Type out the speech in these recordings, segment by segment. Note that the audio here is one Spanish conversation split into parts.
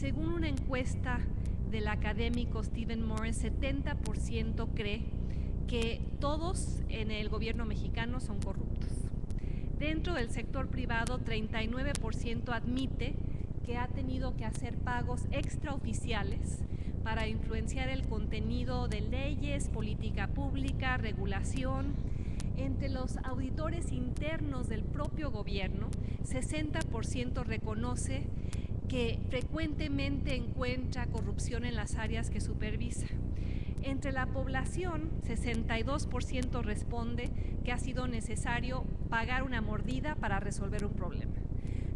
Según una encuesta del académico Stephen Morris, 70% cree que todos en el gobierno mexicano son corruptos. Dentro del sector privado, 39% admite que ha tenido que hacer pagos extraoficiales para influenciar el contenido de leyes, política pública, regulación. Entre los auditores internos del propio gobierno, 60% reconoce que frecuentemente encuentra corrupción en las áreas que supervisa. Entre la población, 62% responde que ha sido necesario pagar una mordida para resolver un problema.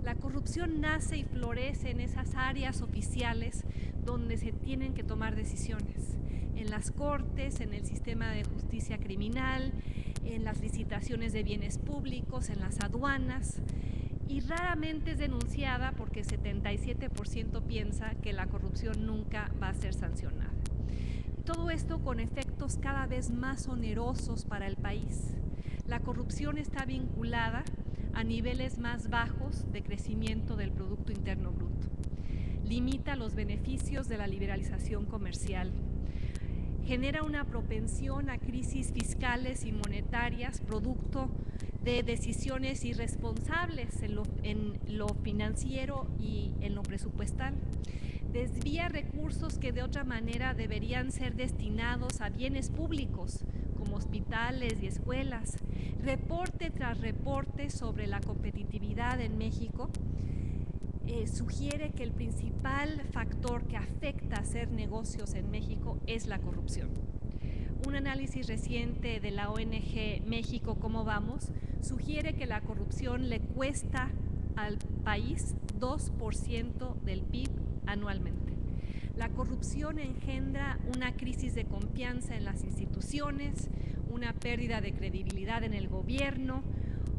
La corrupción nace y florece en esas áreas oficiales donde se tienen que tomar decisiones, en las cortes, en el sistema de justicia criminal, en las licitaciones de bienes públicos, en las aduanas, y raramente es denunciada porque 77% piensa que la corrupción nunca va a ser sancionada. Todo esto con efectos cada vez más onerosos para el país. La corrupción está vinculada a niveles más bajos de crecimiento del Producto Interno Bruto. Limita los beneficios de la liberalización comercial. Genera una propensión a crisis fiscales y monetarias producto de decisiones irresponsables en lo financiero y en lo presupuestal. Desvía recursos que de otra manera deberían ser destinados a bienes públicos, como hospitales y escuelas. Reporte tras reporte sobre la competitividad en México sugiere que el principal factor que afecta a hacer negocios en México es la corrupción. Un análisis reciente de la ONG México ¿Cómo vamos? Sugiere que la corrupción le cuesta al país 2% del PIB anualmente. La corrupción engendra una crisis de confianza en las instituciones, una pérdida de credibilidad en el gobierno,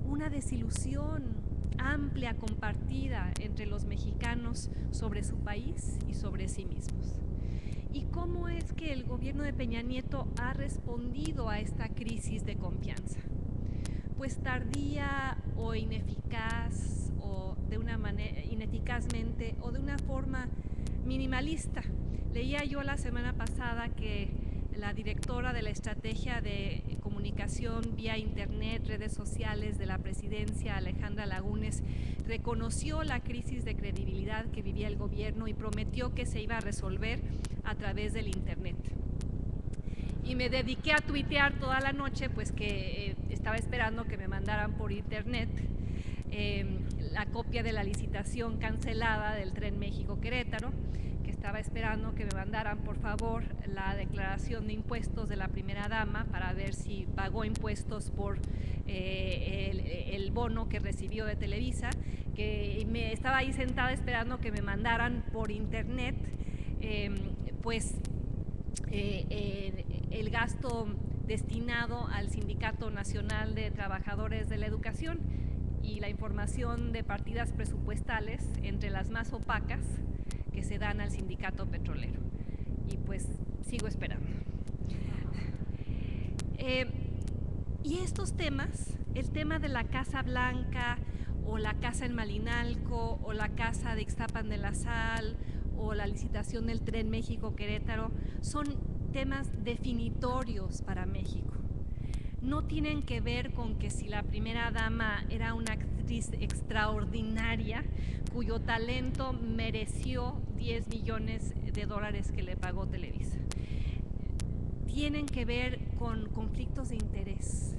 una desilusión amplia, compartida entre los mexicanos sobre su país y sobre sí mismos. ¿Y cómo es que el gobierno de Peña Nieto ha respondido a esta crisis de confianza? Pues tardía o ineficaz, o de una manera ineficazmente, o de una forma minimalista. Leía yo la semana pasada que la directora de la estrategia de comunicación vía internet, redes sociales de la presidencia, Alejandra Lagunes, reconoció la crisis de credibilidad que vivía el gobierno y prometió que se iba a resolver a través del internet. Y me dediqué a tuitear toda la noche, pues que estaba esperando que me mandaran por internet la copia de la licitación cancelada del Tren México-Querétaro, que estaba esperando que me mandaran por favor la declaración de impuestos de la primera dama para ver si pagó impuestos por el bono que recibió de Televisa, que me estaba ahí sentada esperando que me mandaran por internet el gasto destinado al Sindicato Nacional de Trabajadores de la Educación y la información de partidas presupuestales entre las más opacas que se dan al sindicato petrolero. Y pues sigo esperando. Y estos temas, el tema de la Casa Blanca o la casa en Malinalco o la casa de Ixtapan de la Sal o la licitación del Tren México-Querétaro, son temas definitorios para México. No tienen que ver con que si la primera dama era una actriz extraordinaria cuyo talento mereció 10 millones de dólares que le pagó Televisa. Tienen que ver con conflictos de interés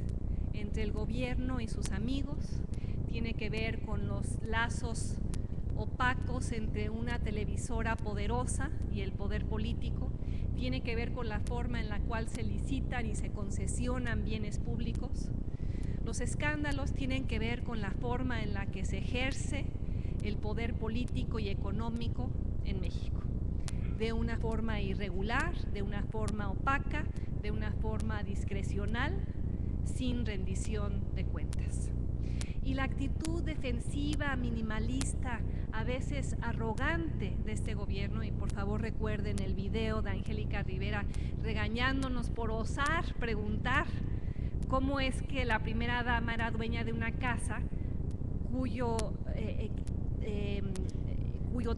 entre el gobierno y sus amigos, tiene que ver con los lazos opacos entre una televisora poderosa y el poder político, tiene que ver con la forma en la cual se licitan y se concesionan bienes públicos. Los escándalos tienen que ver con la forma en la que se ejerce el poder político y económico en México, de una forma irregular, de una forma opaca, de una forma discrecional, sin rendición de cuentas. Y la actitud defensiva, minimalista, a veces arrogante de este gobierno, y por favor recuerden el video de Angélica Rivera regañándonos por osar preguntar cómo es que la primera dama era dueña de una casa cuyo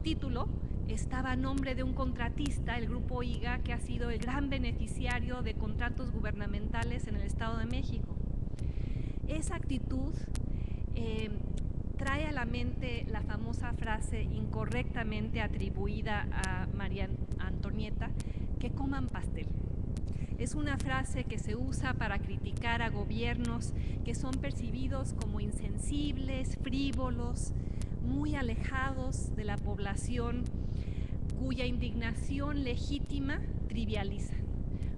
título estaba a nombre de un contratista, el Grupo IGA, que ha sido el gran beneficiario de contratos gubernamentales en el Estado de México. Esa actitud trae a la mente la famosa frase incorrectamente atribuida a María Antonieta, que coman pastel. Es una frase que se usa para criticar a gobiernos que son percibidos como insensibles, frívolos, muy alejados de la población, cuya indignación legítima trivializa,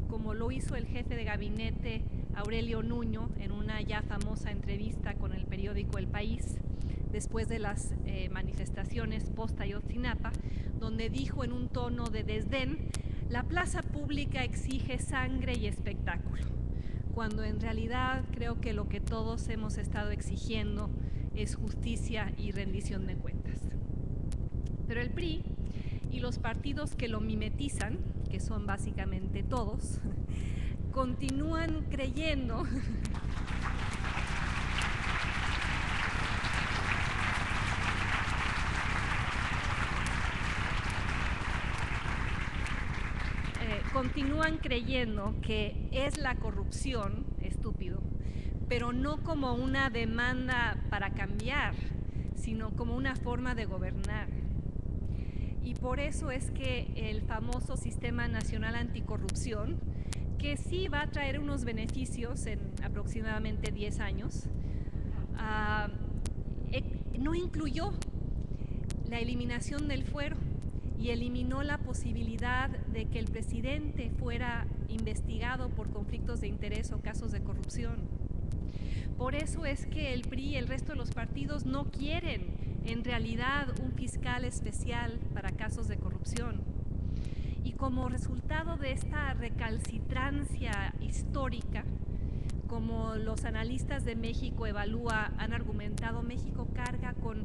como lo hizo el jefe de gabinete Aurelio Nuño en una ya famosa entrevista con el periódico El País, después de las manifestaciones post-Ayotzinapa, donde dijo en un tono de desdén: la plaza pública exige sangre y espectáculo, cuando en realidad creo que lo que todos hemos estado exigiendo es justicia y rendición de cuentas. Pero el PRI y los partidos que lo mimetizan, que son básicamente todos, continúan creyendo que es la corrupción, estúpido, pero no como una demanda para cambiar, sino como una forma de gobernar. Y por eso es que el famoso Sistema Nacional Anticorrupción, que sí va a traer unos beneficios en aproximadamente 10 años, no incluyó la eliminación del fuero y eliminó la posibilidad de que el presidente fuera investigado por conflictos de interés o casos de corrupción. Por eso es que el PRI y el resto de los partidos no quieren en realidad un fiscal especial para casos de corrupción. Y como resultado de esta recalcitrancia histórica, como los analistas de México Evalúa han argumentado, México carga con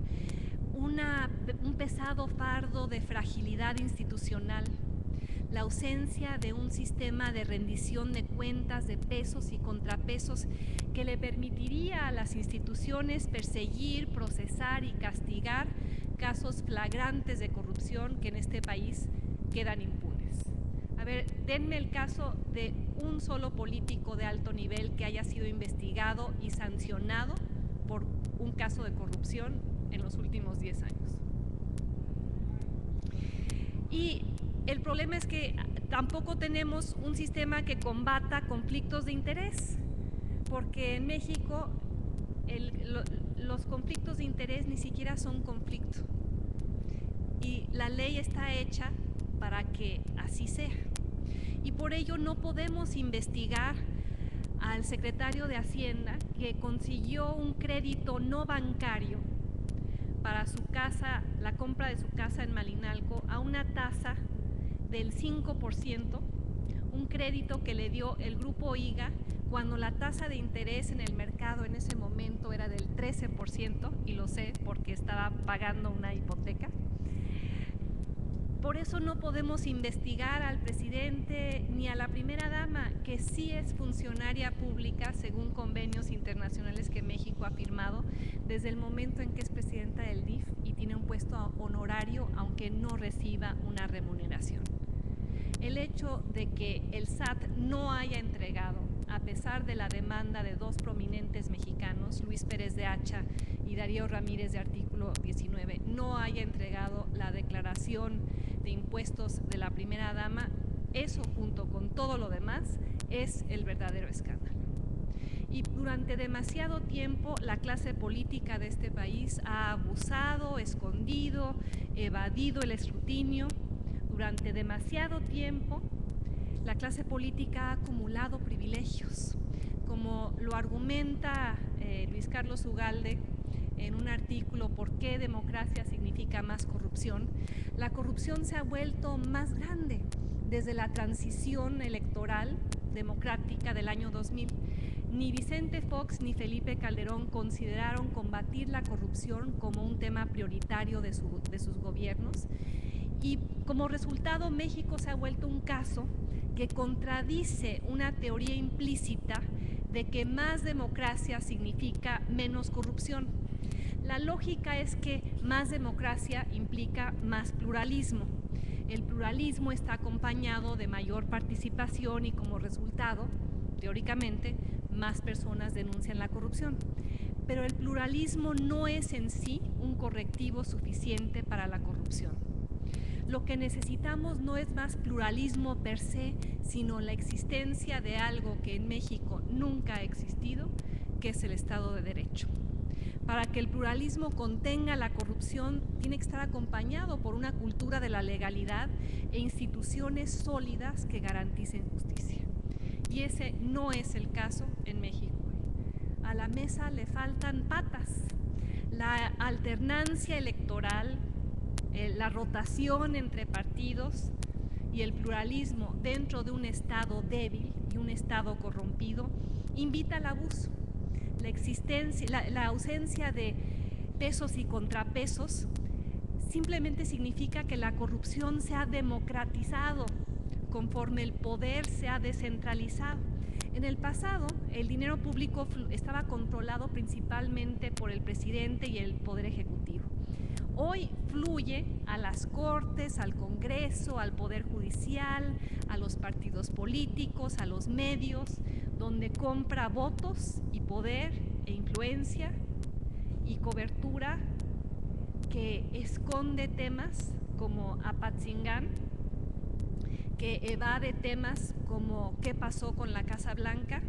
un pesado fardo de fragilidad institucional, la ausencia de un sistema de rendición de cuentas, de pesos y contrapesos que le permitiría a las instituciones perseguir, procesar y castigar casos flagrantes de corrupción que en este país quedan impunes. A ver, denme el caso de un solo político de alto nivel que haya sido investigado y sancionado por un caso de corrupción en los últimos 10 años. Y el problema es que tampoco tenemos un sistema que combata conflictos de interés, porque en México los conflictos de interés ni siquiera son conflicto. Y la ley está hecha para que así sea. Y por ello no podemos investigar al secretario de Hacienda que consiguió un crédito no bancario para su casa, la compra de su casa en Malinalco, a una tasa del 5%, un crédito que le dio el Grupo IGA cuando la tasa de interés en el mercado en ese momento era del 13%, y lo sé porque estaba pagando una hipoteca. Por eso no podemos investigar al presidente ni a la primera dama, que sí es funcionaria pública según convenios internacionales que México ha firmado desde el momento en que es presidenta del DIF y tiene un puesto honorario aunque no reciba una remuneración. El hecho de que el SAT no haya entregado, a pesar de la demanda de dos prominentes mexicanos, Luis Pérez de Hacha y Darío Ramírez de Artículo 19, no haya entregado la declaración de impuestos de la primera dama, eso junto con todo lo demás es el verdadero escándalo. Y durante demasiado tiempo la clase política de este país ha abusado, escondido, evadido el escrutinio. Durante demasiado tiempo la clase política ha acumulado privilegios, como lo argumenta Luis Carlos Ugalde en un artículo ¿Por qué democracia significa más corrupción? La corrupción se ha vuelto más grande desde la transición electoral democrática del año 2000. Ni Vicente Fox ni Felipe Calderón consideraron combatir la corrupción como un tema prioritario de sus gobiernos. Y como resultado, México se ha vuelto un caso que contradice una teoría implícita de que más democracia significa menos corrupción. La lógica es que más democracia implica más pluralismo. El pluralismo está acompañado de mayor participación y como resultado, teóricamente, más personas denuncian la corrupción. Pero el pluralismo no es en sí un correctivo suficiente para la corrupción. Lo que necesitamos no es más pluralismo per se, sino la existencia de algo que en México nunca ha existido, que es el Estado de Derecho. Para que el pluralismo contenga la corrupción, tiene que estar acompañado por una cultura de la legalidad e instituciones sólidas que garanticen justicia. Y ese no es el caso en México. A la mesa le faltan patas. La alternancia electoral, la rotación entre partidos y el pluralismo dentro de un Estado débil y un Estado corrompido invita al abuso. La ausencia de pesos y contrapesos simplemente significa que la corrupción se ha democratizado conforme el poder se ha descentralizado. En el pasado, el dinero público estaba controlado principalmente por el presidente y el Poder Ejecutivo. Hoy fluye a las Cortes, al Congreso, al Poder Judicial, a los partidos políticos, a los medios, donde compra votos y poder e influencia y cobertura que esconde temas como Apatzingán, que evade temas como qué pasó con la Casa Blanca,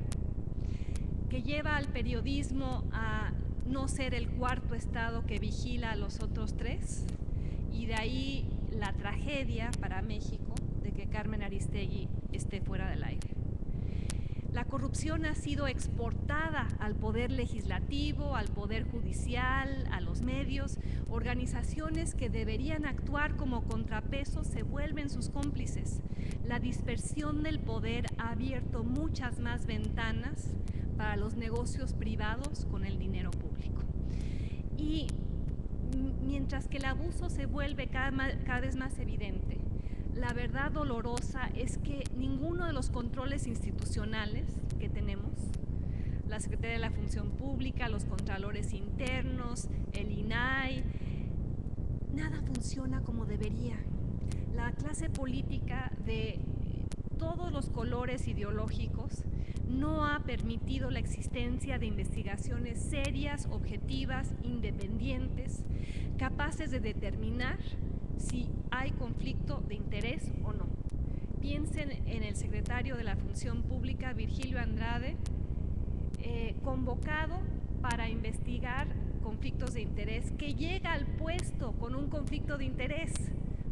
que lleva al periodismo a no ser el cuarto estado que vigila a los otros tres, y de ahí la tragedia para México de que Carmen Aristegui esté fuera del aire. La corrupción ha sido exportada al poder legislativo, al poder judicial, a los medios. Organizaciones que deberían actuar como contrapesos se vuelven sus cómplices. La dispersión del poder ha abierto muchas más ventanas para los negocios privados con el dinero público. Y mientras que el abuso se vuelve cada vez más evidente, la verdad dolorosa es que ninguno de los controles institucionales que tenemos, la Secretaría de la Función Pública, los contralores internos, el INAI, nada funciona como debería. La clase política de todos los colores ideológicos no ha permitido la existencia de investigaciones serias, objetivas, independientes, capaces de determinar si hay conflicto de interés o no. Piensen en el secretario de la Función Pública, Virgilio Andrade, convocado para investigar conflictos de interés, que llega al puesto con un conflicto de interés,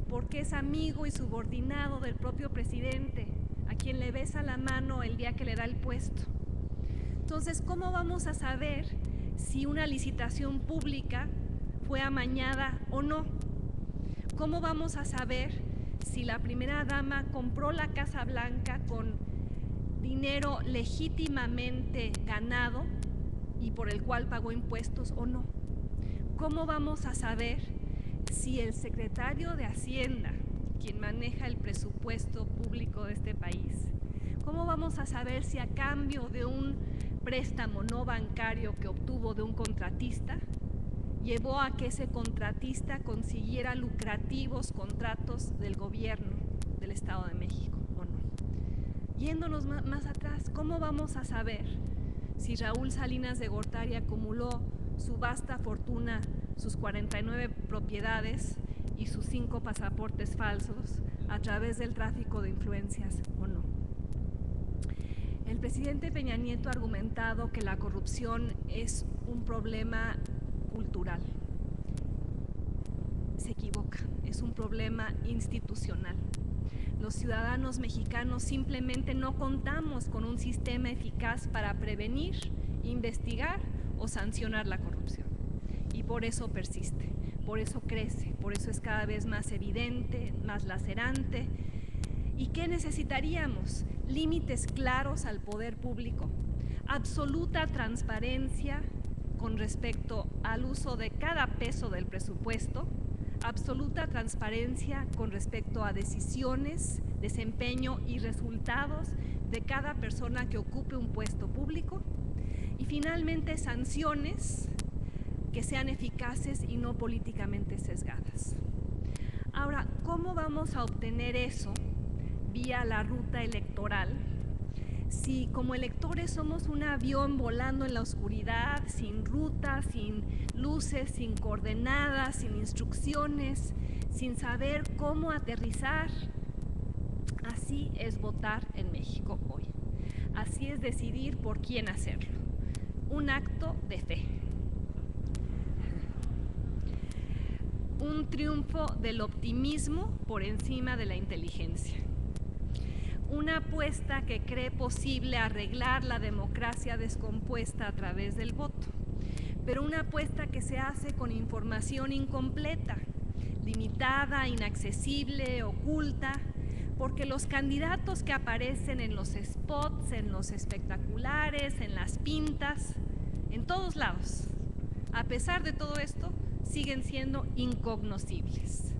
porque es amigo y subordinado del propio presidente, a quien le besa la mano el día que le da el puesto. Entonces, ¿cómo vamos a saber si una licitación pública fue amañada o no? ¿Cómo vamos a saber si la primera dama compró la Casa Blanca con dinero legítimamente ganado y por el cual pagó impuestos o no? ¿Cómo vamos a saber si el secretario de Hacienda, quien maneja el presupuesto público de este país, cómo vamos a saber si a cambio de un préstamo no bancario que obtuvo de un contratista, llevó a que ese contratista consiguiera lucrativos contratos del gobierno del Estado de México o no? Yéndonos más atrás, ¿cómo vamos a saber si Raúl Salinas de Gortari acumuló su vasta fortuna, sus 49 propiedades y sus 5 pasaportes falsos a través del tráfico de influencias o no? El presidente Peña Nieto ha argumentado que la corrupción es un problema cultural. Se equivoca, es un problema institucional. Los ciudadanos mexicanos simplemente no contamos con un sistema eficaz para prevenir, investigar o sancionar la corrupción. Y por eso persiste, por eso crece, por eso es cada vez más evidente, más lacerante. ¿Y qué necesitaríamos? Límites claros al poder público, absoluta transparencia con respecto al uso de cada peso del presupuesto, absoluta transparencia con respecto a decisiones, desempeño y resultados de cada persona que ocupe un puesto público, y finalmente sanciones que sean eficaces y no políticamente sesgadas. Ahora, ¿cómo vamos a obtener eso vía la ruta electoral? Si como electores somos un avión volando en la oscuridad, sin ruta, sin luces, sin coordenadas, sin instrucciones, sin saber cómo aterrizar. Así es votar en México hoy. Así es decidir por quién hacerlo. Un acto de fe. Un triunfo del optimismo por encima de la inteligencia. Una apuesta que cree posible arreglar la democracia descompuesta a través del voto, pero una apuesta que se hace con información incompleta, limitada, inaccesible, oculta, porque los candidatos que aparecen en los spots, en los espectaculares, en las pintas, en todos lados, a pesar de todo esto, siguen siendo incognoscibles.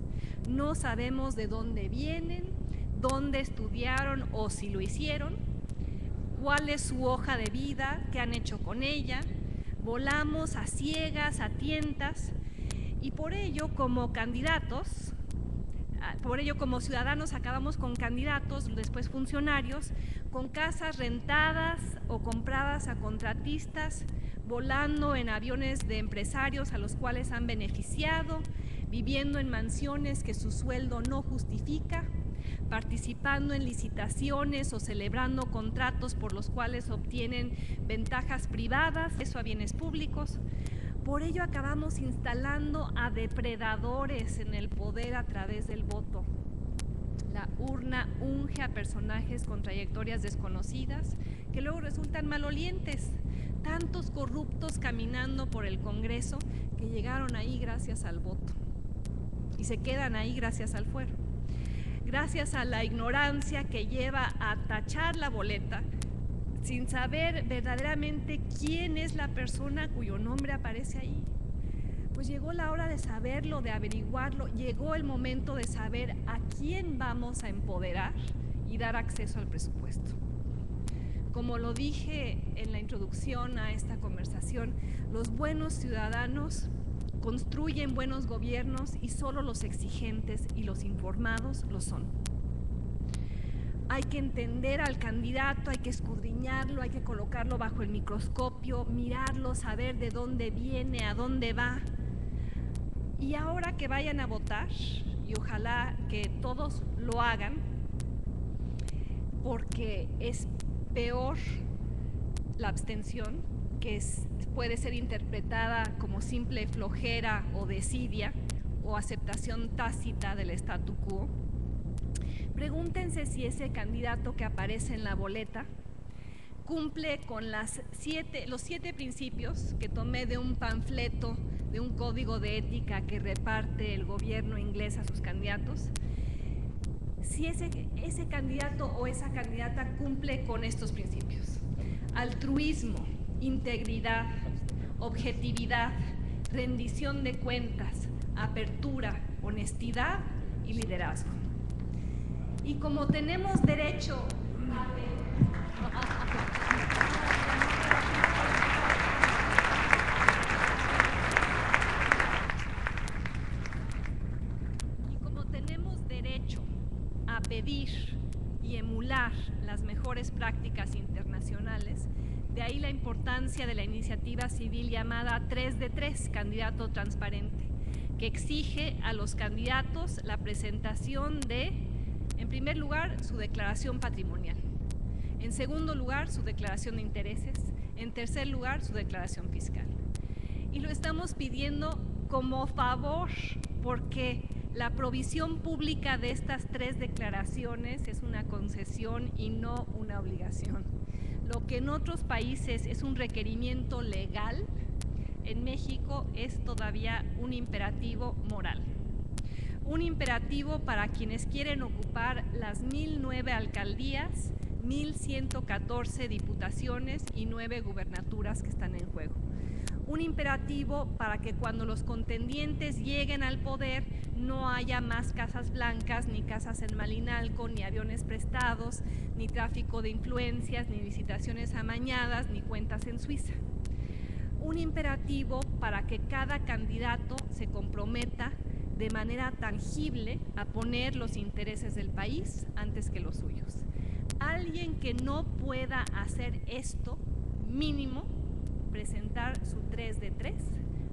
No sabemos de dónde vienen, dónde estudiaron o si lo hicieron, cuál es su hoja de vida, qué han hecho con ella. Volamos a ciegas, a tientas, y por ello como candidatos, como ciudadanos acabamos con candidatos, después funcionarios, con casas rentadas o compradas a contratistas, volando en aviones de empresarios a los cuales han beneficiado, viviendo en mansiones que su sueldo no justifica, participando en licitaciones o celebrando contratos por los cuales obtienen ventajas privadas, eso a bienes públicos. Por ello acabamos instalando a depredadores en el poder a través del voto. La urna unge a personajes con trayectorias desconocidas que luego resultan malolientes. Tantos corruptos caminando por el Congreso que llegaron ahí gracias al voto y se quedan ahí gracias al fuero. Gracias a la ignorancia que lleva a tachar la boleta sin saber verdaderamente quién es la persona cuyo nombre aparece ahí. Pues llegó la hora de saberlo, de averiguarlo, llegó el momento de saber a quién vamos a empoderar y dar acceso al presupuesto. Como lo dije en la introducción a esta conversación, los buenos ciudadanos construyen buenos gobiernos y solo los exigentes y los informados lo son. Hay que entender al candidato, hay que escudriñarlo, hay que colocarlo bajo el microscopio, mirarlo, saber de dónde viene, a dónde va. Y ahora que vayan a votar, y ojalá que todos lo hagan, porque es peor la abstención, que puede ser interpretada como simple flojera o desidia o aceptación tácita del statu quo. Pregúntense si ese candidato que aparece en la boleta cumple con los 7 principios que tomé de un panfleto, de un código de ética que reparte el gobierno inglés a sus candidatos. Si ese candidato o esa candidata cumple con estos principios: altruismo, integridad, objetividad, rendición de cuentas, apertura, honestidad y liderazgo. Y como tenemos derecho a pedir y emular las mejores prácticas internacionales, de ahí la importancia de la iniciativa civil llamada 3 de 3, candidato transparente, que exige a los candidatos la presentación de, en primer lugar, su declaración patrimonial, en segundo lugar, su declaración de intereses, en tercer lugar, su declaración fiscal. Y lo estamos pidiendo como favor, porque la provisión pública de estas 3 declaraciones es una concesión y no una obligación. Lo que en otros países es un requerimiento legal, en México es todavía un imperativo moral. Un imperativo para quienes quieren ocupar las 1009 alcaldías, 1114 diputaciones y 9 gubernaturas que están en juego. Un imperativo para que cuando los contendientes lleguen al poder no haya más casas blancas, ni casas en Malinalco, ni aviones prestados, ni tráfico de influencias, ni licitaciones amañadas, ni cuentas en Suiza. un imperativo para que cada candidato se comprometa de manera tangible a poner los intereses del país antes que los suyos. Alguien que no pueda hacer esto, mínimo, presentar su 3 de 3,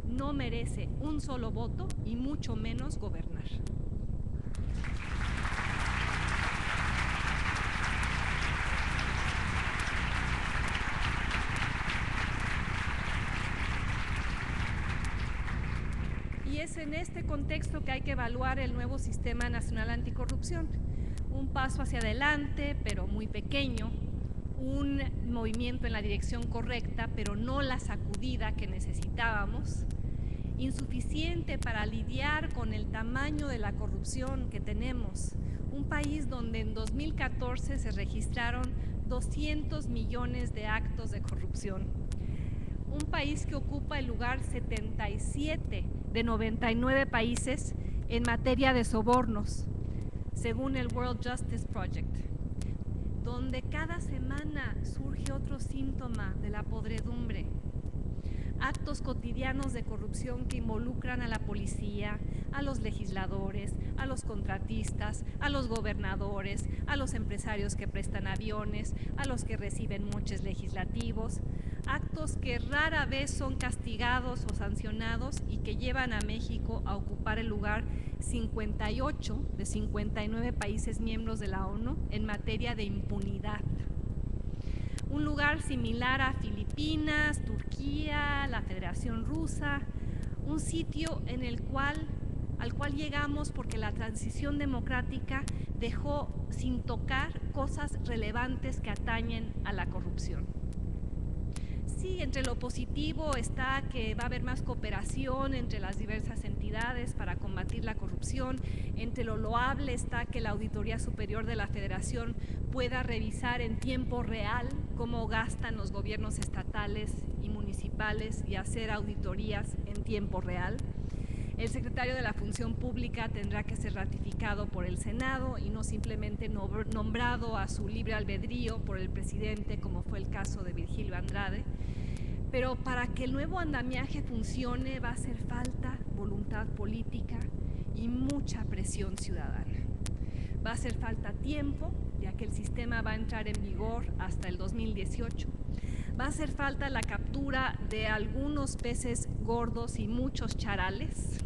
no merece un solo voto y mucho menos gobernar. Y es en este contexto que hay que evaluar el nuevo Sistema Nacional Anticorrupción. Un paso hacia adelante, pero muy pequeño, un movimiento en la dirección correcta, pero no la sacudida que necesitábamos, insuficiente para lidiar con el tamaño de la corrupción que tenemos. Un país donde en 2014 se registraron 200 millones de actos de corrupción. Un país que ocupa el lugar 77 de 99 países en materia de sobornos, según el World Justice Project, donde cada semana surge otro síntoma de la podredumbre. Actos cotidianos de corrupción que involucran a la policía, a los legisladores, a los contratistas, a los gobernadores, a los empresarios que prestan aviones, a los que reciben moches legislativos, actos que rara vez son castigados o sancionados y que llevan a México a ocupar el lugar 58 de 59 países miembros de la ONU en materia de impunidad. Un lugar similar a Filipinas, Turquía, la Federación Rusa, un sitio al cual llegamos porque la transición democrática dejó sin tocar cosas relevantes que atañen a la corrupción. Sí, entre lo positivo está que va a haber más cooperación entre las diversas entidades para combatir la corrupción. Entre lo loable está que la Auditoría Superior de la Federación pueda revisar en tiempo real cómo gastan los gobiernos estatales y municipales y hacer auditorías en tiempo real. El secretario de la Función Pública tendrá que ser ratificado por el Senado y no simplemente nombrado a su libre albedrío por el presidente, como fue el caso de Virgilio Andrade. Pero para que el nuevo andamiaje funcione va a hacer falta voluntad política y mucha presión ciudadana. Va a hacer falta tiempo, ya que el sistema va a entrar en vigor hasta el 2018. Va a hacer falta la captura de algunos peces gordos y muchos charales.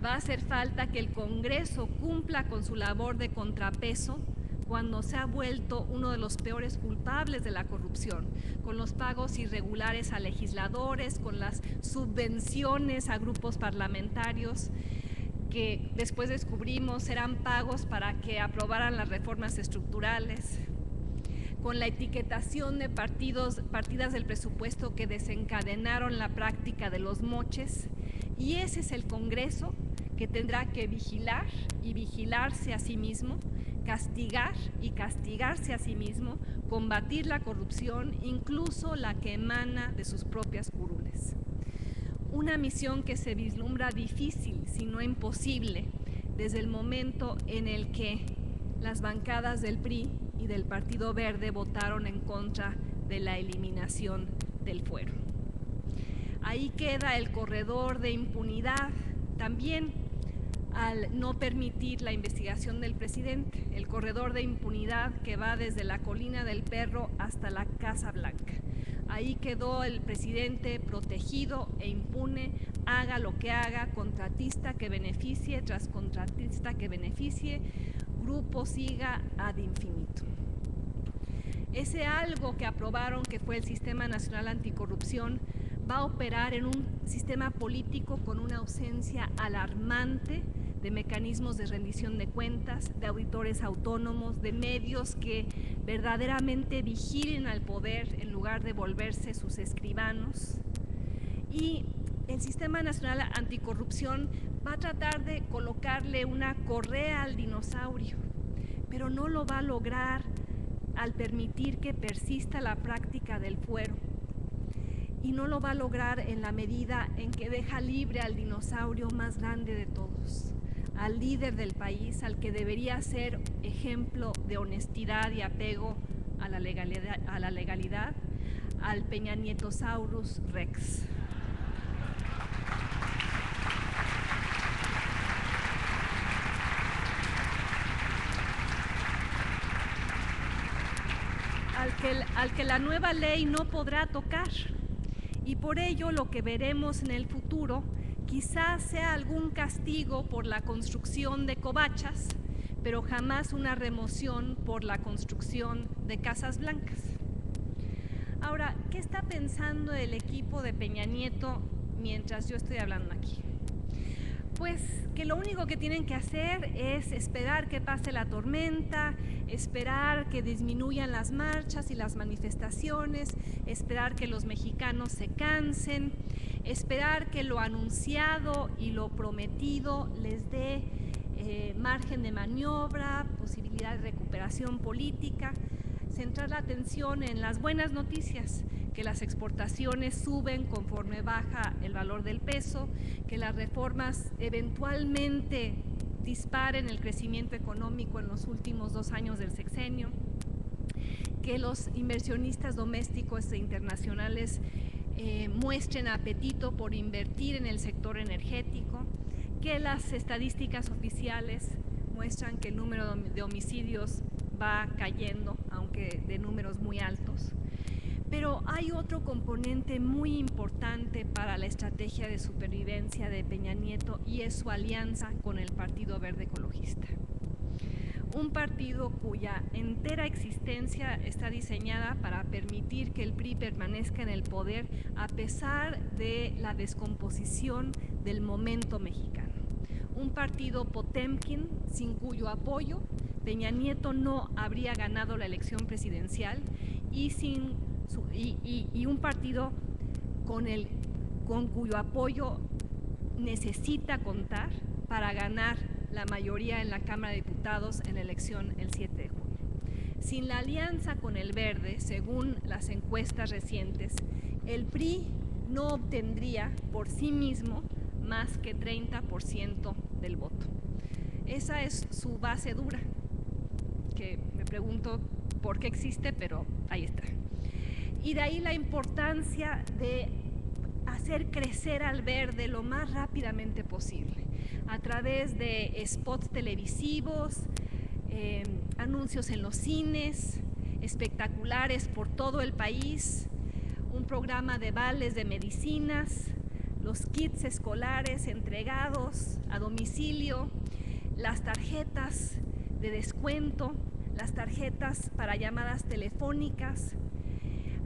Va a hacer falta que el Congreso cumpla con su labor de contrapeso cuando se ha vuelto uno de los peores culpables de la corrupción, con los pagos irregulares a legisladores, con las subvenciones a grupos parlamentarios que después descubrimos eran pagos para que aprobaran las reformas estructurales, con la etiquetación de partidas del presupuesto que desencadenaron la práctica de los moches. Y ese es el Congreso que tendrá que vigilar y vigilarse a sí mismo, castigar y castigarse a sí mismo, combatir la corrupción, incluso la que emana de sus propias curules. Una misión que se vislumbra difícil, si no imposible, desde el momento en el que las bancadas del PRI y del Partido Verde votaron en contra de la eliminación del fuero. Ahí queda el corredor de impunidad, también al no permitir la investigación del presidente, el corredor de impunidad que va desde la Colina del Perro hasta la Casa Blanca. Ahí quedó el presidente protegido e impune, haga lo que haga, contratista que beneficie tras contratista que beneficie, grupo siga ad infinitum. Ese algo que aprobaron, que fue el Sistema Nacional Anticorrupción, va a operar en un sistema político con una ausencia alarmante de mecanismos de rendición de cuentas, de auditores autónomos, de medios que verdaderamente vigilen al poder en lugar de volverse sus escribanos. Y el Sistema Nacional Anticorrupción va a tratar de colocarle una correa al dinosaurio, pero no lo va a lograr al permitir que persista la práctica del fuero. Y no lo va a lograr en la medida en que deja libre al dinosaurio más grande de todos, al líder del país, al que debería ser ejemplo de honestidad y apego a la legalidad, al Peña Nietosaurus Rex. Al que la nueva ley no podrá tocar. Y por ello lo que veremos en el futuro quizás sea algún castigo por la construcción de covachas, pero jamás una remoción por la construcción de casas blancas. Ahora, ¿qué está pensando el equipo de Peña Nieto mientras yo estoy hablando aquí? Pues que lo único que tienen que hacer es esperar que pase la tormenta, esperar que disminuyan las marchas y las manifestaciones, esperar que los mexicanos se cansen, esperar que lo anunciado y lo prometido les dé margen de maniobra, posibilidad de recuperación política, centrar la atención en las buenas noticias, que las exportaciones suben conforme baja el valor del peso, que las reformas eventualmente disparen el crecimiento económico en los últimos 2 años del sexenio, que los inversionistas domésticos e internacionales muestren apetito por invertir en el sector energético, que las estadísticas oficiales muestran que el número de homicidios va cayendo, aunque de números muy altos. Pero hay otro componente muy importante para la estrategia de supervivencia de Peña Nieto y es su alianza con el Partido Verde Ecologista. Un partido cuya entera existencia está diseñada para permitir que el PRI permanezca en el poder a pesar de la descomposición del momento mexicano. Un partido Potemkin sin cuyo apoyo Peña Nieto no habría ganado la elección presidencial y un partido con cuyo apoyo necesita contar para ganar la mayoría en la Cámara de Diputados en la elección el 7 de junio. Sin la alianza con el Verde, según las encuestas recientes, el PRI no obtendría por sí mismo más que 30% del voto. Esa es su base dura, que me pregunto por qué existe, pero ahí está. Y de ahí la importancia de hacer crecer al Verde lo más rápidamente posible, a través de spots televisivos, anuncios en los cines, espectaculares por todo el país, un programa de vales de medicinas, los kits escolares entregados a domicilio, las tarjetas de descuento, las tarjetas para llamadas telefónicas,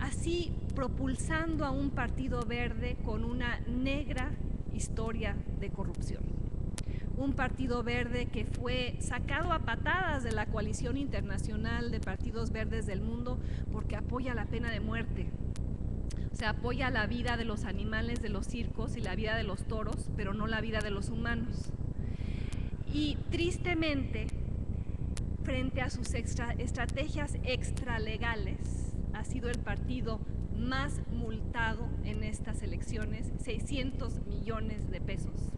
así propulsando a un Partido Verde con una negra historia de corrupción. Un Partido Verde que fue sacado a patadas de la coalición internacional de partidos verdes del mundo porque apoya la pena de muerte. O sea, apoya la vida de los animales de los circos y la vida de los toros, pero no la vida de los humanos. Y tristemente, frente a sus estrategias extralegales, ha sido el partido más multado en estas elecciones, 600 millones de pesos.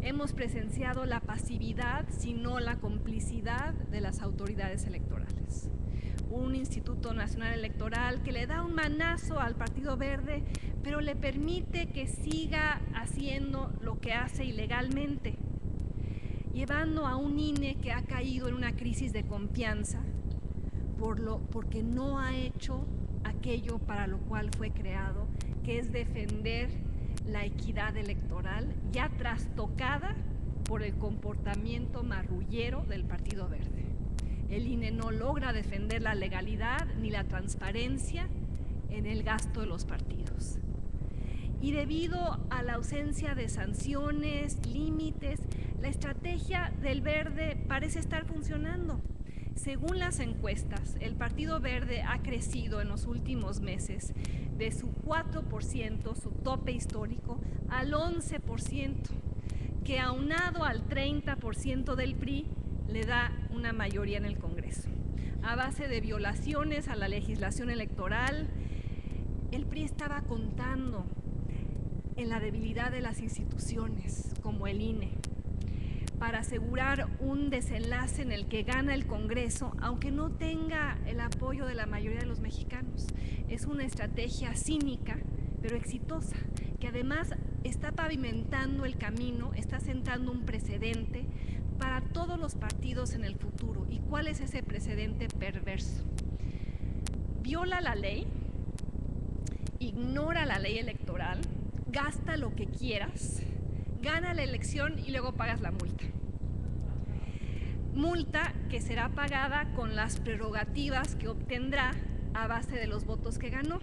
Hemos presenciado la pasividad, si no la complicidad de las autoridades electorales. Un Instituto Nacional Electoral que le da un manazo al Partido Verde, pero le permite que siga haciendo lo que hace ilegalmente, llevando a un INE que ha caído en una crisis de confianza porque no ha hecho aquello para lo cual fue creado, que es defender la equidad electoral, ya trastocada por el comportamiento marrullero del Partido Verde. El INE no logra defender la legalidad ni la transparencia en el gasto de los partidos. Y debido a la ausencia de sanciones, límites, la estrategia del Verde parece estar funcionando. Según las encuestas, el Partido Verde ha crecido en los últimos meses de su 4%, su tope histórico, al 11%, que aunado al 30% del PRI le da una mayoría en el Congreso. A base de violaciones a la legislación electoral, el PRI estaba contando en la debilidad de las instituciones, como el INE. para asegurar un desenlace en el que gana el Congreso, aunque no tenga el apoyo de la mayoría de los mexicanos. Es una estrategia cínica, pero exitosa, que además está pavimentando el camino, está sentando un precedente para todos los partidos en el futuro. ¿Y cuál es ese precedente perverso? Viola la ley, ignora la ley electoral, gasta lo que quieras, gana la elección y luego pagas la multa. Multa que será pagada con las prerrogativas que obtendrá a base de los votos que ganó.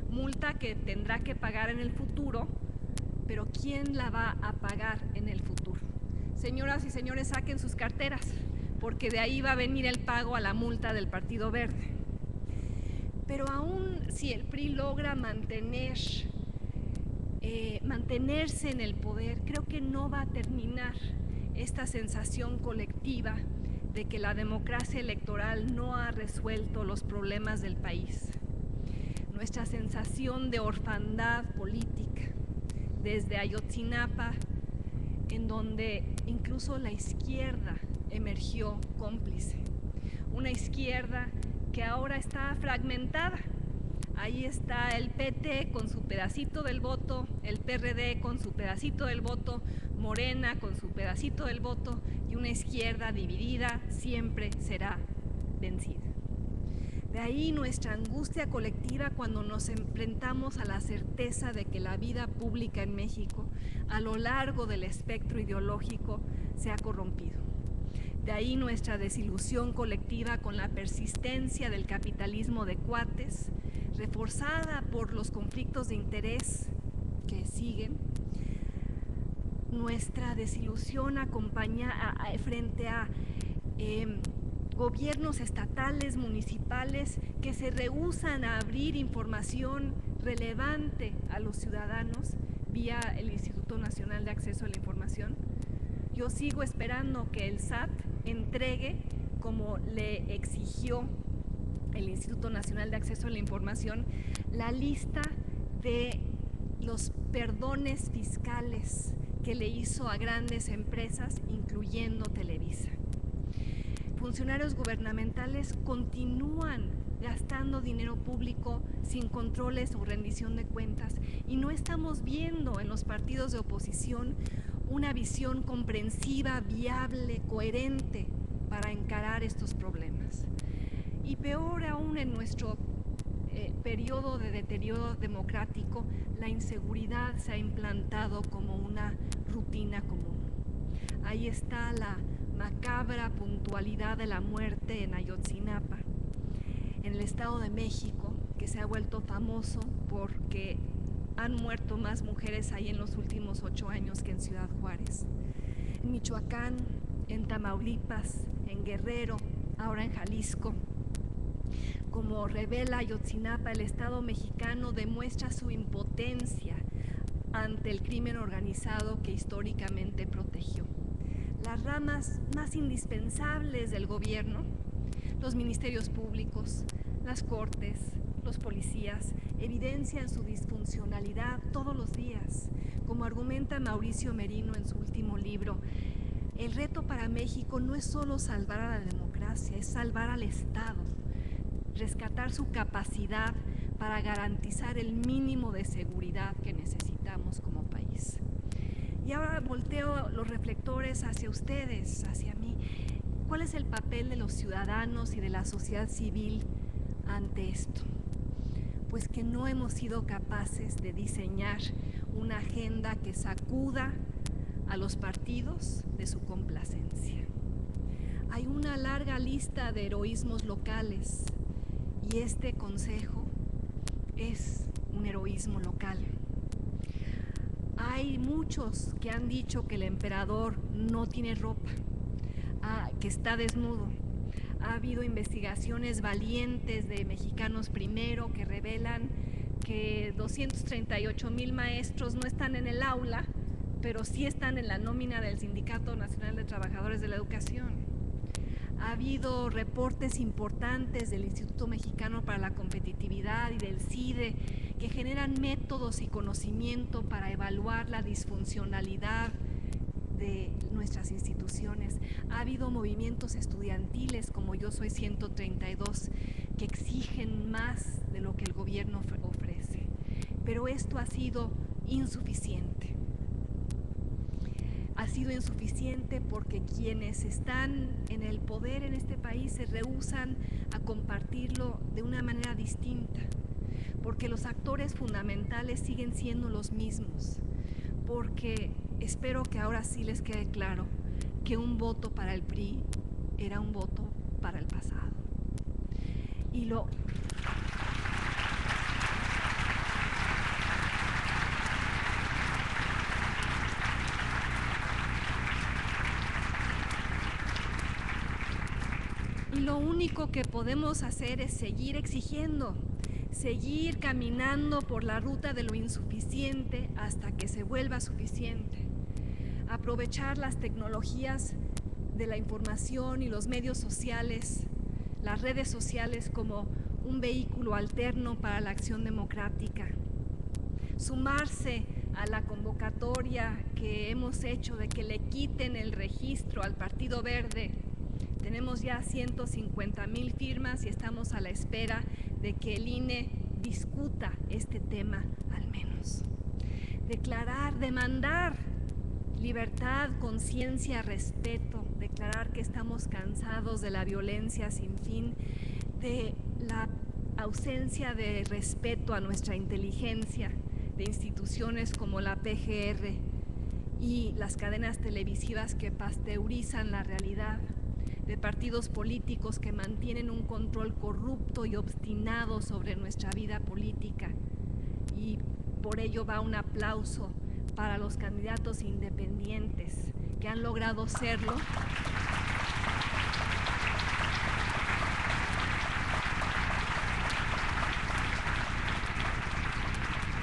Multa que tendrá que pagar en el futuro, pero ¿quién la va a pagar en el futuro? Señoras y señores, saquen sus carteras, porque de ahí va a venir el pago a la multa del Partido Verde. Pero aún si el PRI logra mantenerse en el poder, creo que no va a terminar esta sensación colectiva de que la democracia electoral no ha resuelto los problemas del país. Nuestra sensación de orfandad política, desde Ayotzinapa, en donde incluso la izquierda emergió cómplice. Una izquierda que ahora está fragmentada. Ahí está el PT con su pedacito del voto, el PRD con su pedacito del voto, Morena con su pedacito del voto, y una izquierda dividida siempre será vencida. De ahí nuestra angustia colectiva cuando nos enfrentamos a la certeza de que la vida pública en México, a lo largo del espectro ideológico, se ha corrompido. De ahí nuestra desilusión colectiva con la persistencia del capitalismo de cuates, reforzada por los conflictos de interés que siguen. Nuestra desilusión frente a gobiernos estatales, municipales, que se rehúsan a abrir información relevante a los ciudadanos vía el Instituto Nacional de Acceso a la Información. Yo sigo esperando que el SAT entregue, como le exigió el Instituto Nacional de Acceso a la Información, la lista de los perdones fiscales que le hizo a grandes empresas, incluyendo Televisa. Funcionarios gubernamentales continúan gastando dinero público sin controles o rendición de cuentas, y no estamos viendo en los partidos de oposición una visión comprensiva, viable, coherente para encarar estos problemas. Y peor aún, en nuestro periodo de deterioro democrático, la inseguridad se ha implantado como una rutina común. Ahí está la macabra puntualidad de la muerte en Ayotzinapa, en el Estado de México, que se ha vuelto famoso porque han muerto más mujeres ahí en los últimos 8 años que en Ciudad Juárez. En Michoacán, en Tamaulipas, en Guerrero, ahora en Jalisco. Como revela Ayotzinapa, el Estado mexicano demuestra su impotencia ante el crimen organizado que históricamente protegió. Las ramas más indispensables del gobierno, los ministerios públicos, las cortes, los policías, evidencian su disfuncionalidad todos los días. Como argumenta Mauricio Merino en su último libro, el reto para México no es solo salvar a la democracia, es salvar al Estado, rescatar su capacidad para garantizar el mínimo de seguridad que necesitamos como país. Y ahora volteo los reflectores hacia ustedes, hacia mí. ¿Cuál es el papel de los ciudadanos y de la sociedad civil ante esto? Pues que no hemos sido capaces de diseñar una agenda que sacuda a los partidos de su complacencia. Hay una larga lista de heroísmos locales y este consejo es un heroísmo local. Hay muchos que han dicho que el emperador no tiene ropa, que está desnudo. Ha habido investigaciones valientes de Mexicanos Primero que revelan que 238,000 maestros no están en el aula, pero sí están en la nómina del Sindicato Nacional de Trabajadores de la Educación. Ha habido reportes importantes del Instituto Mexicano para la Competitividad y del CIDE que generan métodos y conocimiento para evaluar la disfuncionalidad de nuestras instituciones. Ha habido movimientos estudiantiles como Yo Soy 132 que exigen más de lo que el gobierno ofrece, pero esto ha sido insuficiente. Ha sido insuficiente porque quienes están en el poder en este país se rehúsan a compartirlo de una manera distinta, porque los actores fundamentales siguen siendo los mismos, porque espero que ahora sí les quede claro que un voto para el PRI era un voto para el pasado. Y lo único que podemos hacer es seguir exigiendo, seguir caminando por la ruta de lo insuficiente hasta que se vuelva suficiente. Aprovechar las tecnologías de la información y los medios sociales, las redes sociales como un vehículo alterno para la acción democrática. Sumarse a la convocatoria que hemos hecho de que le quiten el registro al Partido Verde. Tenemos ya 150,000 firmas y estamos a la espera de que el INE discuta este tema al menos. Declarar, demandar libertad, conciencia, respeto, declarar que estamos cansados de la violencia sin fin, de la ausencia de respeto a nuestra inteligencia, de instituciones como la PGR y las cadenas televisivas que pasteurizan la realidad, de partidos políticos que mantienen un control corrupto y obstinado sobre nuestra vida política. Y por ello va un aplauso para los candidatos independientes que han logrado serlo.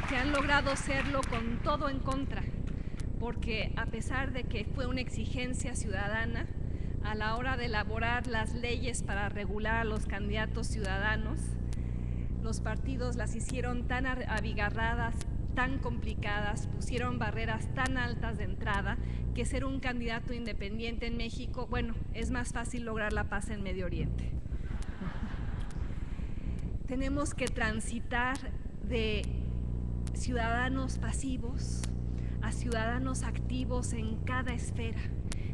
Que han logrado serlo con todo en contra, porque a pesar de que fue una exigencia ciudadana, a la hora de elaborar las leyes para regular a los candidatos ciudadanos, los partidos las hicieron tan abigarradas, tan complicadas, pusieron barreras tan altas de entrada, que ser un candidato independiente en México, bueno, es más fácil lograr la paz en Medio Oriente. Tenemos que transitar de ciudadanos pasivos a ciudadanos activos en cada esfera,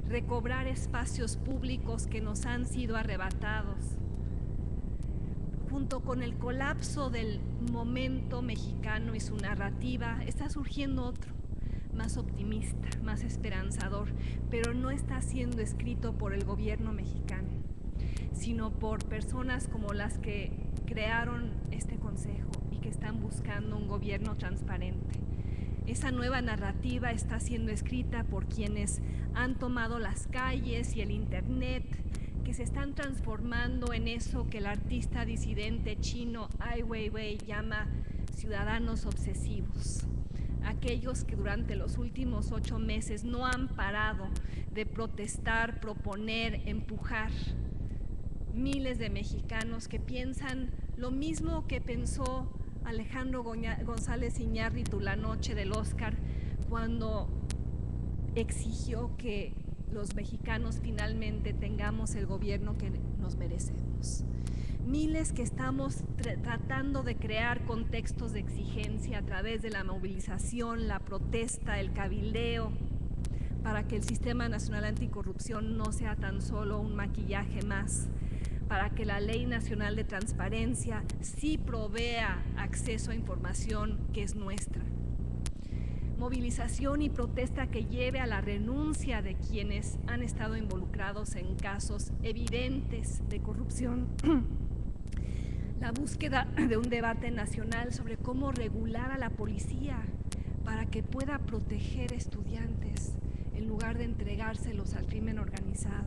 recobrar espacios públicos que nos han sido arrebatados. Junto con el colapso del momento mexicano y su narrativa, está surgiendo otro, más optimista, más esperanzador, pero no está siendo escrito por el gobierno mexicano, sino por personas como las que crearon este consejo y que están buscando un gobierno transparente. Esa nueva narrativa está siendo escrita por quienes han tomado las calles y el internet, que se están transformando en eso que el artista disidente chino Ai Weiwei llama ciudadanos obsesivos. Aquellos que durante los últimos 8 meses no han parado de protestar, proponer, empujar. Miles de mexicanos que piensan lo mismo que pensó Alejandro González Iñárritu la noche del Oscar, cuando exigió que los mexicanos finalmente tengamos el gobierno que nos merecemos. Miles que estamos tratando de crear contextos de exigencia a través de la movilización, la protesta, el cabildeo, para que el Sistema Nacional Anticorrupción no sea tan solo un maquillaje más, para que la Ley Nacional de Transparencia sí provea acceso a información que es nuestra. Movilización y protesta que lleve a la renuncia de quienes han estado involucrados en casos evidentes de corrupción. La búsqueda de un debate nacional sobre cómo regular a la policía para que pueda proteger estudiantes en lugar de entregárselos al crimen organizado.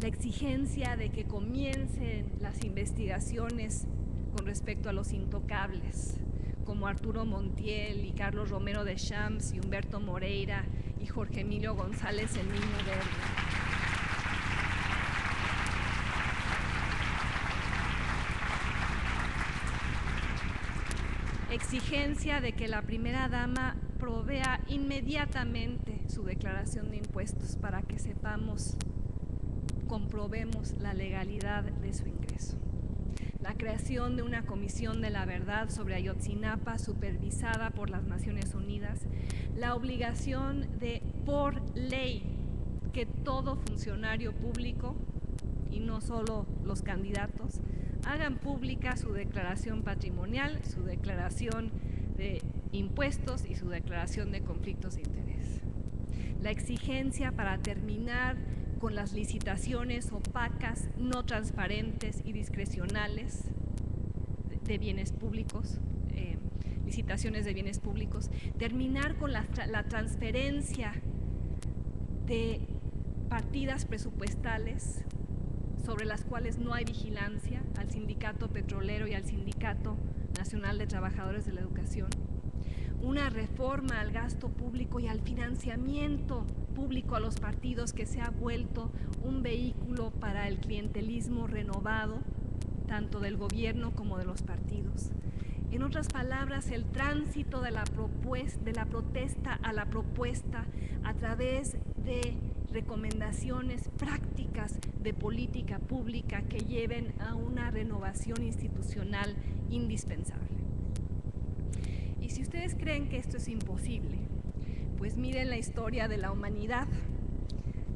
La exigencia de que comiencen las investigaciones con respecto a los intocables, como Arturo Montiel y Carlos Romero de Champs y Humberto Moreira y Jorge Emilio González, el Niño Verde. Exigencia de que la primera dama provea inmediatamente su declaración de impuestos para que comprobemos la legalidad de su ingreso. La creación de una comisión de la verdad sobre Ayotzinapa supervisada por las Naciones Unidas, la obligación de, por ley, que todo funcionario público, y no solo los candidatos, hagan pública su declaración patrimonial, su declaración de impuestos y su declaración de conflictos de interés. La exigencia para terminar con las licitaciones opacas, no transparentes y discrecionales de bienes públicos, licitaciones de bienes públicos, terminar con la transferencia de partidas presupuestales sobre las cuales no hay vigilancia al Sindicato Petrolero y al Sindicato Nacional de Trabajadores de la Educación, una reforma al gasto público y al financiamiento público a los partidos que se ha vuelto un vehículo para el clientelismo renovado, tanto del gobierno como de los partidos. En otras palabras, el tránsito de la protesta a la propuesta a través de recomendaciones prácticas de política pública que lleven a una renovación institucional indispensable. Y si ustedes creen que esto es imposible, pues miren la historia de la humanidad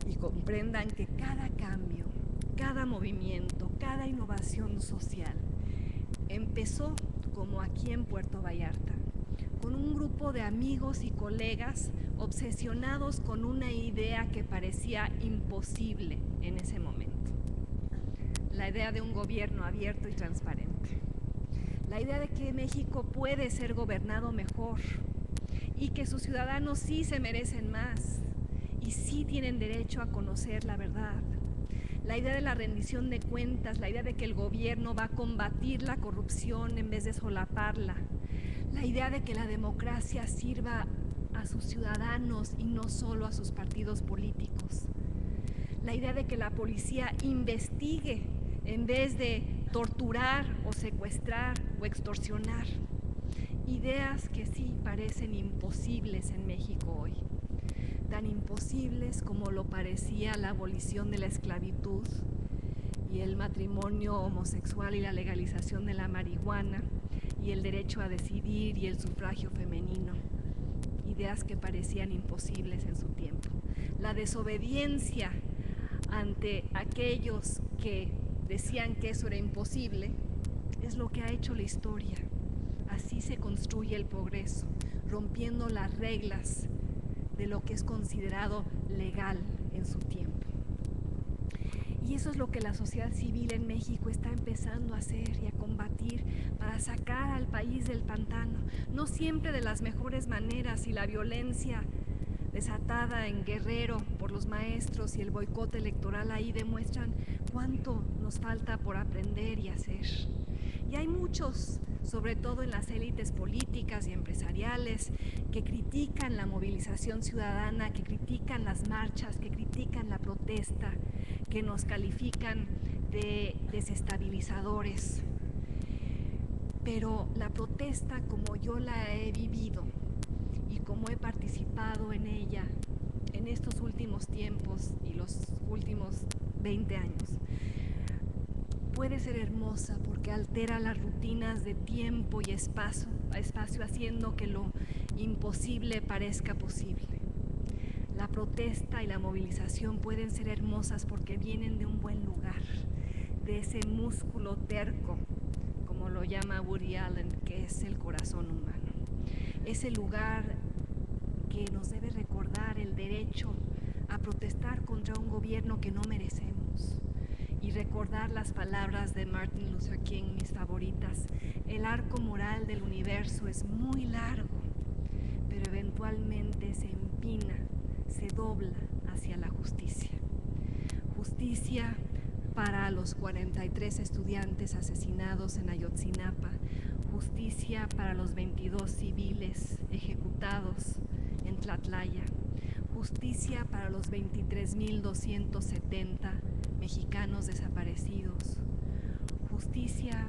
y comprendan que cada cambio, cada movimiento, cada innovación social empezó como aquí en Puerto Vallarta, con un grupo de amigos y colegas obsesionados con una idea que parecía imposible en ese momento. La idea de un gobierno abierto y transparente. La idea de que México puede ser gobernado mejor y que sus ciudadanos sí se merecen más y sí tienen derecho a conocer la verdad. La idea de la rendición de cuentas, la idea de que el gobierno va a combatir la corrupción en vez de solaparla. La idea de que la democracia sirva a sus ciudadanos y no solo a sus partidos políticos. La idea de que la policía investigue en vez de torturar o secuestrar o extorsionar. Ideas que sí parecen imposibles en México hoy. Tan imposibles como lo parecía la abolición de la esclavitud y el matrimonio homosexual y la legalización de la marihuana y el derecho a decidir y el sufragio femenino. Ideas que parecían imposibles en su tiempo. La desobediencia ante aquellos que decían que eso era imposible es lo que ha hecho la historia. Así se construye el progreso, rompiendo las reglas de lo que es considerado legal en su tiempo. Y eso es lo que la sociedad civil en México está empezando a hacer y a combatir para sacar al país del pantano, no siempre de las mejores maneras, y la violencia desatada en Guerrero por los maestros y el boicot electoral ahí demuestran cuánto nos falta por aprender y hacer. Y hay muchos, sobre todo en las élites políticas y empresariales, que critican la movilización ciudadana, que critican las marchas, que critican la protesta, que nos califican de desestabilizadores. Pero la protesta, como yo la he vivido y como he participado en ella en estos últimos tiempos y los últimos 20 años, puede ser hermosa porque altera las rutinas de tiempo y espacio, haciendo que lo imposible parezca posible. La protesta y la movilización pueden ser hermosas porque vienen de un buen lugar, de ese músculo terco, como lo llama Woody Allen, que es el corazón humano. Ese lugar que nos debe recordar el derecho a protestar contra un gobierno que no merecemos. Y recordar las palabras de Martin Luther King, mis favoritas: el arco moral del universo es muy largo, pero eventualmente se empina, se dobla hacia la justicia. Justicia para los 43 estudiantes asesinados en Ayotzinapa, justicia para los 22 civiles ejecutados en Tlatlaya, justicia para los 23.270 mexicanos desaparecidos, justicia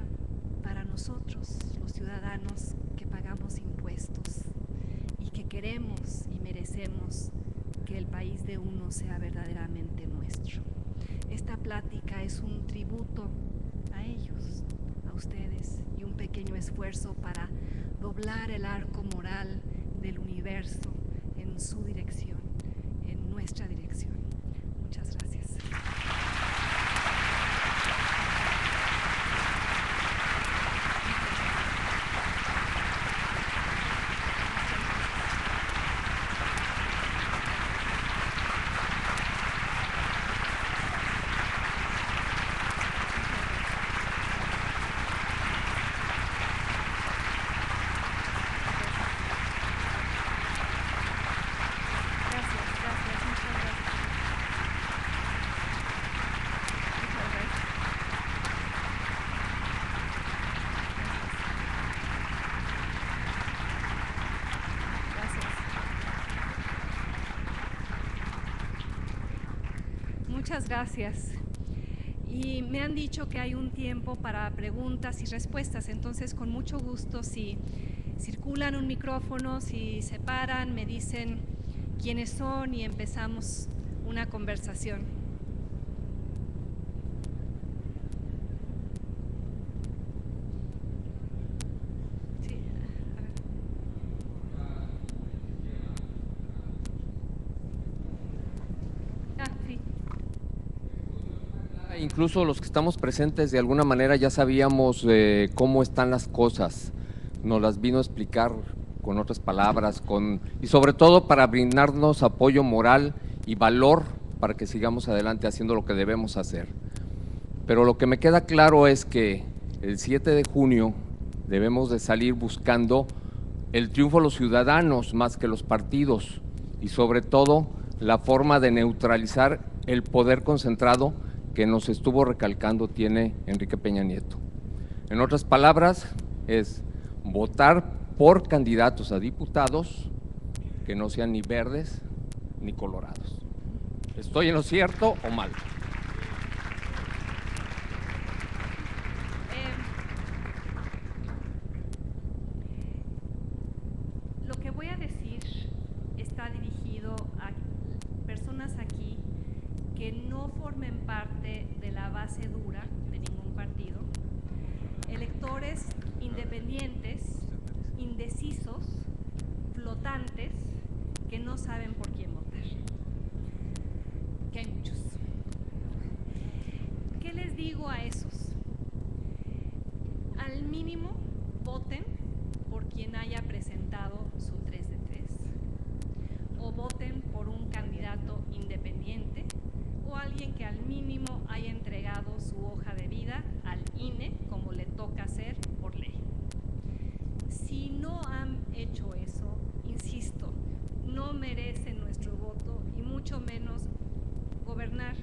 para nosotros, los ciudadanos que pagamos impuestos y que queremos y merecemos que el país de uno sea verdaderamente nuestro. Esta plática es un tributo a ellos, a ustedes, y un pequeño esfuerzo para doblar el arco moral del universo en su dirección, en nuestra dirección. Muchas gracias. Muchas gracias. Y me han dicho que hay un tiempo para preguntas y respuestas, entonces con mucho gusto, si circulan un micrófono, si se paran, me dicen quiénes son y empezamos una conversación. Sí, a ver. Sí. Incluso los que estamos presentes de alguna manera ya sabíamos cómo están las cosas, nos las vino a explicar con otras palabras, y sobre todo para brindarnos apoyo moral y valor para que sigamos adelante haciendo lo que debemos hacer. Pero lo que me queda claro es que el 7 de junio debemos de salir buscando el triunfo de los ciudadanos más que los partidos, y sobre todo la forma de neutralizar el poder concentrado que nos estuvo recalcando tiene Enrique Peña Nieto. En otras palabras, es votar por candidatos a diputados que no sean ni verdes ni colorados. ¿Estoy en lo cierto o mal? Lo que voy a decir está dirigido a personas aquí que no formen parte de la base dura de ningún partido, electores independientes, indecisos, flotantes, que no saben por quién votar, que hay muchos. ¿Qué les digo a esos? Al mínimo, voten por quien haya presentado su 3 de 3, o voten por un candidato independiente o alguien que al mínimo haya entregado su hoja de vida al INE como le toca hacer por ley. Si no han hecho eso, insisto, no merecen nuestro voto y mucho menos gobernar.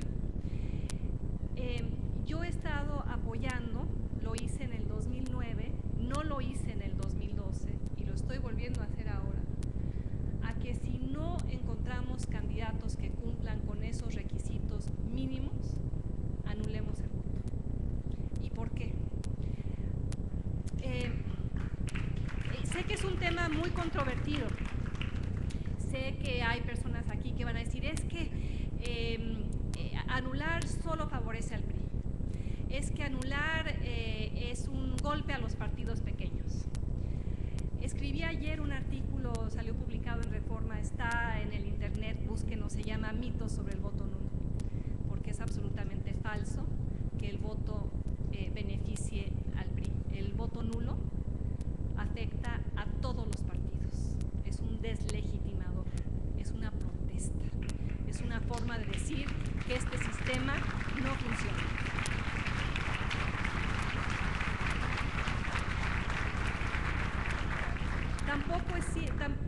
Yo he estado apoyando, lo hice en el 2009, no lo hice en el 2012 y lo estoy volviendo a hacer ahora, a que si no encontramos candidatos que cumplan con esos requisitos mínimos, anulemos el voto. ¿Y por qué? Sé que es un tema muy controvertido. Sé que hay personas aquí que van a decir, es que anular solo favorece al PRI. Es que anular es un golpe a los partidos pequeños. Escribí ayer un artículo, salió publicado en Reforma, está en el internet, búsquenlo, se llama Mitos sobre el voto nulo, porque es absolutamente falso que el voto beneficie al PRI. El voto nulo afecta a todos los partidos, es un deslegitimador, es una protesta, es una forma de decir que este sistema no funciona.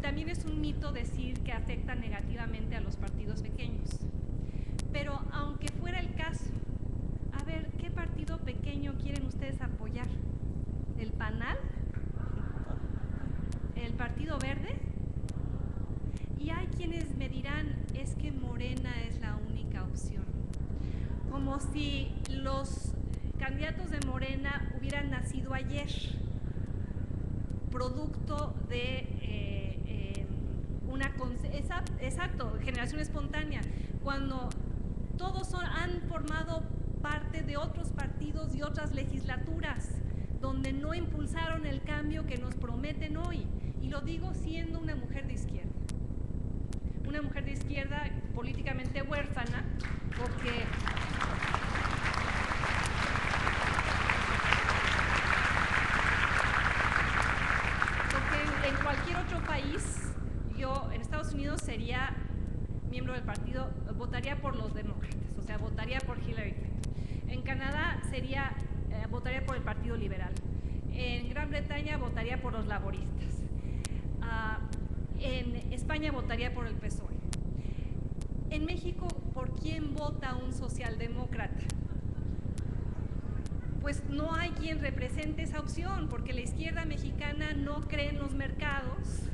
También es un mito decir que afecta negativamente a los partidos pequeños. Pero aunque fuera el caso, a ver, ¿qué partido pequeño quieren ustedes apoyar? ¿El PANAL? ¿El Partido Verde? Y hay quienes me dirán, es que Morena es la única opción. Como si los candidatos de Morena hubieran nacido ayer, producto de exacto, generación espontánea, cuando todos han formado parte de otros partidos y otras legislaturas donde no impulsaron el cambio que nos prometen hoy. Y lo digo siendo una mujer de izquierda. Una mujer de izquierda políticamente huérfana, porque en cualquier otro país, yo en Estados Unidos sería miembro del partido, votaría por los demócratas, o sea, votaría por Hillary Clinton. En Canadá votaría por el Partido Liberal. En Gran Bretaña votaría por los laboristas. En España votaría por el PSOE. En México, ¿por quién vota un socialdemócrata? Pues no hay quien represente esa opción, porque la izquierda mexicana no cree en los mercados,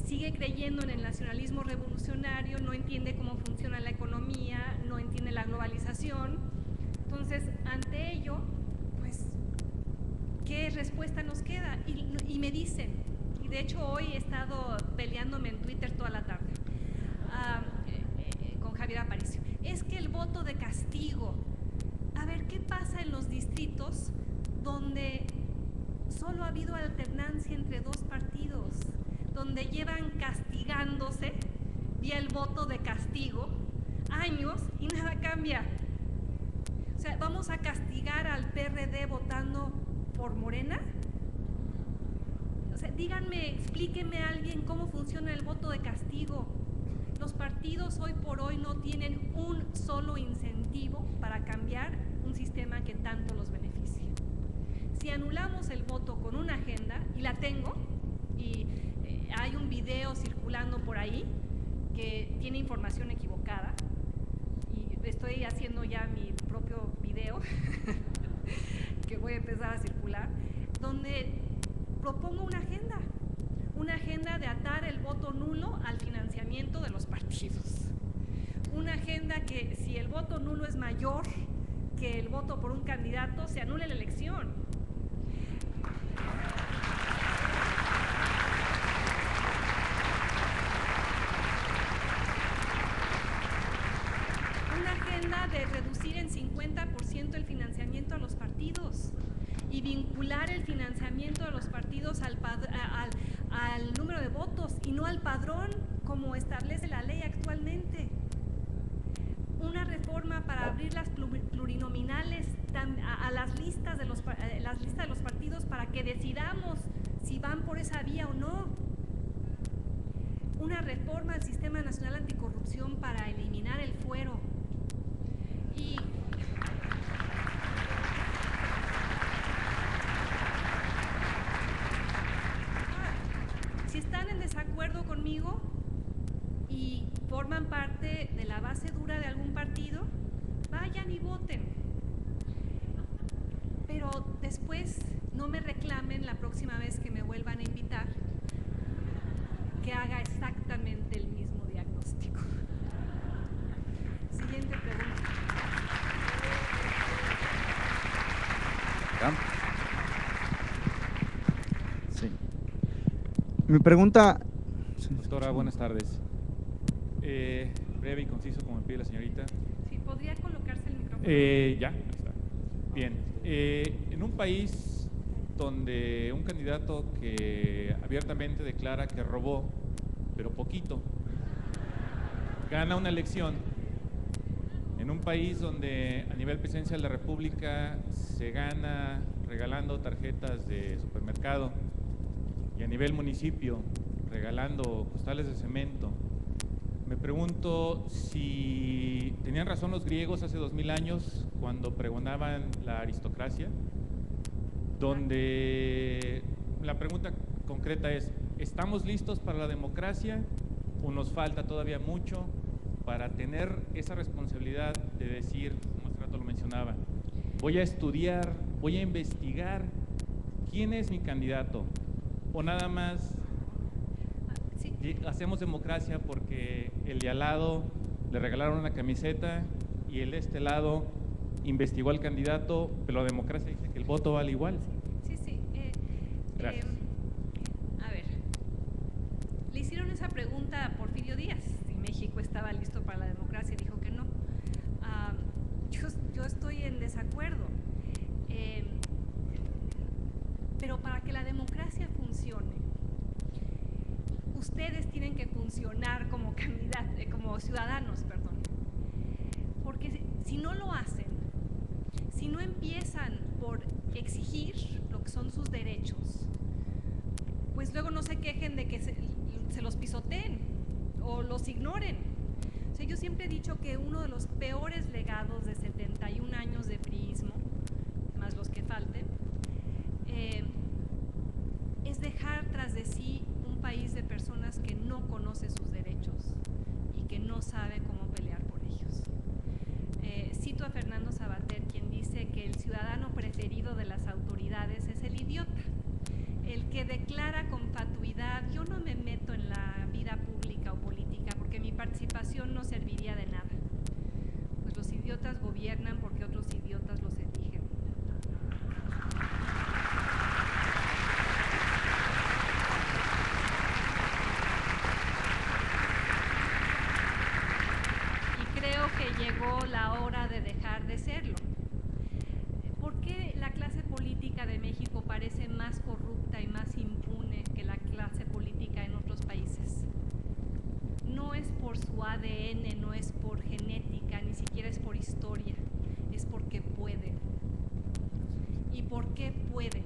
sigue creyendo en el nacionalismo revolucionario, no entiende cómo funciona la economía, no entiende la globalización. Entonces, ante ello, pues, ¿qué respuesta nos queda? Y me dicen, y de hecho hoy he estado peleándome en Twitter toda la tarde con Javier Aparicio, es que el voto de castigo. A ver, ¿qué pasa en los distritos donde solo ha habido alternancia entre dos partidos, donde llevan castigándose vía el voto de castigo años y nada cambia? O sea, ¿vamos a castigar al PRD votando por Morena? O sea, díganme, explíquenme a alguien cómo funciona el voto de castigo. Los partidos hoy por hoy no tienen un solo incentivo para cambiar un sistema que tanto los beneficia. Si anulamos el voto con una agenda, y la tengo, y hay un video circulando por ahí que tiene información equivocada, y estoy haciendo ya mi propio video que voy a empezar a circular, donde propongo una agenda de atar el voto nulo al financiamiento de los partidos. Una agenda que si el voto nulo es mayor que el voto por un candidato, se anule la elección. Una agenda de reducir en 50% el financiamiento a los partidos y vincular el financiamiento de los partidos al número de votos y no al padrón como establece la ley actualmente. Una reforma para abrir las plurinominales a las listas de los partidos para que decidamos si van por esa vía o no. Una reforma al Sistema Nacional Anticorrupción para eliminar el fuero. Y si están en desacuerdo conmigo y forman parte de la base dura de algún partido, vayan y voten. Pero después no me reclamen la próxima vez que me vuelvan a invitar que haga exactamente el mismo diagnóstico. Siguiente pregunta. Sí. Mi pregunta... Doctora, buenas tardes. Breve y conciso, como me pide la señorita. Sí, ¿podría colocarse el micrófono? Ya, ahí está. Bien. En un país donde un candidato que abiertamente declara que robó, pero poquito, gana una elección, en un país donde a nivel presidencial de la República se gana regalando tarjetas de supermercado y a nivel municipio regalando costales de cemento, me pregunto si tenían razón los griegos hace 2000 años cuando pregonaban la aristocracia, donde la pregunta concreta es: ¿estamos listos para la democracia o nos falta todavía mucho para tener esa responsabilidad de decir, como hace rato lo mencionaba, voy a estudiar, voy a investigar quién es mi candidato? O nada más hacemos democracia porque el de al lado le regalaron una camiseta y el de este lado investigó al candidato, pero la democracia dice que el voto vale igual. Sí. Gracias. A ver, pregunta a Porfirio Díaz si México estaba listo para la democracia y dijo que no. Yo estoy en desacuerdo. Pero para que la democracia funcione, ustedes tienen que funcionar como ciudadanos, perdón. Porque si no lo hacen, si no empiezan por exigir lo que son sus derechos, pues luego no se quejen de que se los pisoteen o los ignoren. O sea, yo siempre he dicho que uno de los peores legados de 71 años de priismo, más los que falten, es dejar tras de sí un país de personas que no conoce sus derechos y que no sabe cómo pelear por ellos. Cito a Fernando Savater, quien dice que el ciudadano preferido de las autoridades es el idiota, el que declara con fatuidad: yo no me meto en la vida pública o política porque mi participación no serviría de nada. Pues los idiotas gobiernan porque otros idiotas los eligen. Y creo que llegó la hora de dejar de serlo. ¿Por qué la clase política de México parece más corrupta y más impune que la clase política en otros países? No es por su ADN, no es por genética, ni siquiera es por historia, es porque pueden. ¿Y por qué pueden?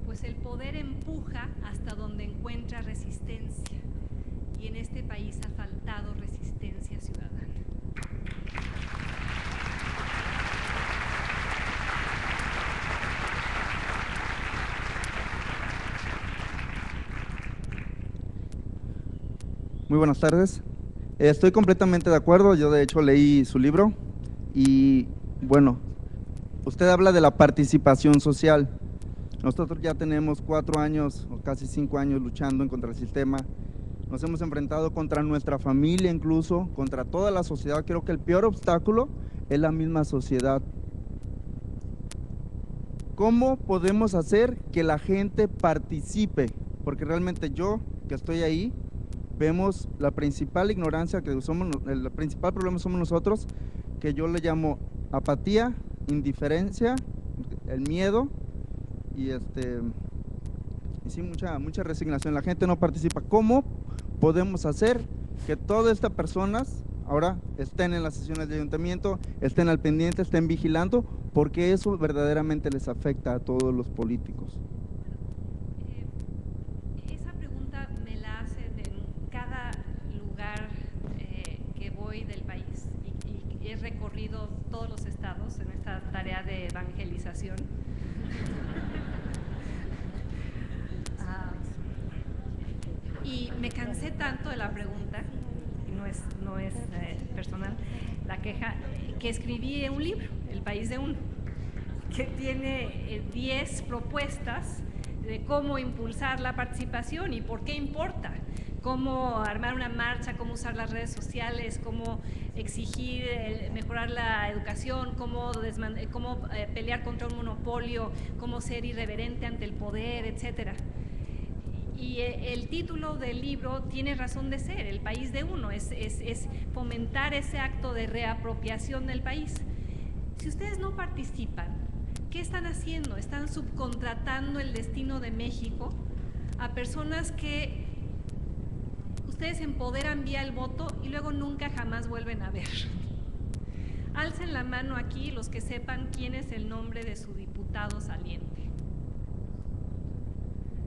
Pues el poder empuja hasta donde encuentra resistencia, y en este país ha faltado resistencia ciudadana. Muy buenas tardes. Estoy completamente de acuerdo. Yo de hecho leí su libro y bueno, usted habla de la participación social. Nosotros ya tenemos 4 años o casi 5 años luchando en contra el sistema. Nos hemos enfrentado contra nuestra familia, incluso contra toda la sociedad. Creo que el peor obstáculo es la misma sociedad. ¿Cómo podemos hacer que la gente participe? Porque realmente yo, que estoy ahí, vemos la principal ignorancia, que somos, el principal problema somos nosotros, que yo le llamo apatía, indiferencia, el miedo y sí, mucha resignación. La gente no participa. ¿Cómo podemos hacer que todas estas personas ahora estén en las sesiones de ayuntamiento, estén al pendiente, estén vigilando? Porque eso verdaderamente les afecta a todos los políticos. Esa pregunta me la hacen en cada lugar que voy del país y he recorrido todos los estados en esta tarea de evangelización. Y me cansé tanto de la pregunta, y no es personal, la queja, que escribí un libro, El País de Uno, que tiene 10 propuestas de cómo impulsar la participación y por qué importa, cómo armar una marcha, cómo usar las redes sociales, cómo exigir mejorar la educación, cómo pelear contra un monopolio, cómo ser irreverente ante el poder, etcétera. Y el título del libro tiene razón de ser, El País de Uno, es fomentar ese acto de reapropiación del país. Si ustedes no participan, ¿qué están haciendo? Están subcontratando el destino de México a personas que ustedes empoderan vía el voto y luego nunca jamás vuelven a ver. Alcen la mano aquí los que sepan quién es el nombre de su diputado saliente.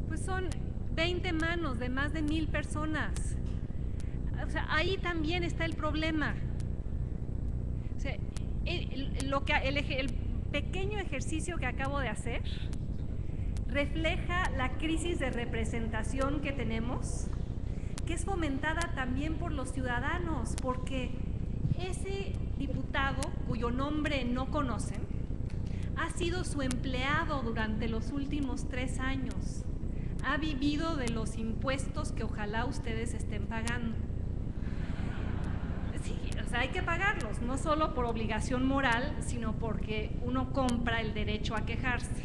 Pues son 20 manos de más de 1000 personas. O sea, ahí también está el problema. O sea, el pequeño ejercicio que acabo de hacer refleja la crisis de representación que tenemos, que es fomentada también por los ciudadanos, porque ese diputado, cuyo nombre no conocen, ha sido su empleado durante los últimos 3 años. Ha vivido de los impuestos que ojalá ustedes estén pagando. Sí, o sea, hay que pagarlos, no solo por obligación moral, sino porque uno compra el derecho a quejarse.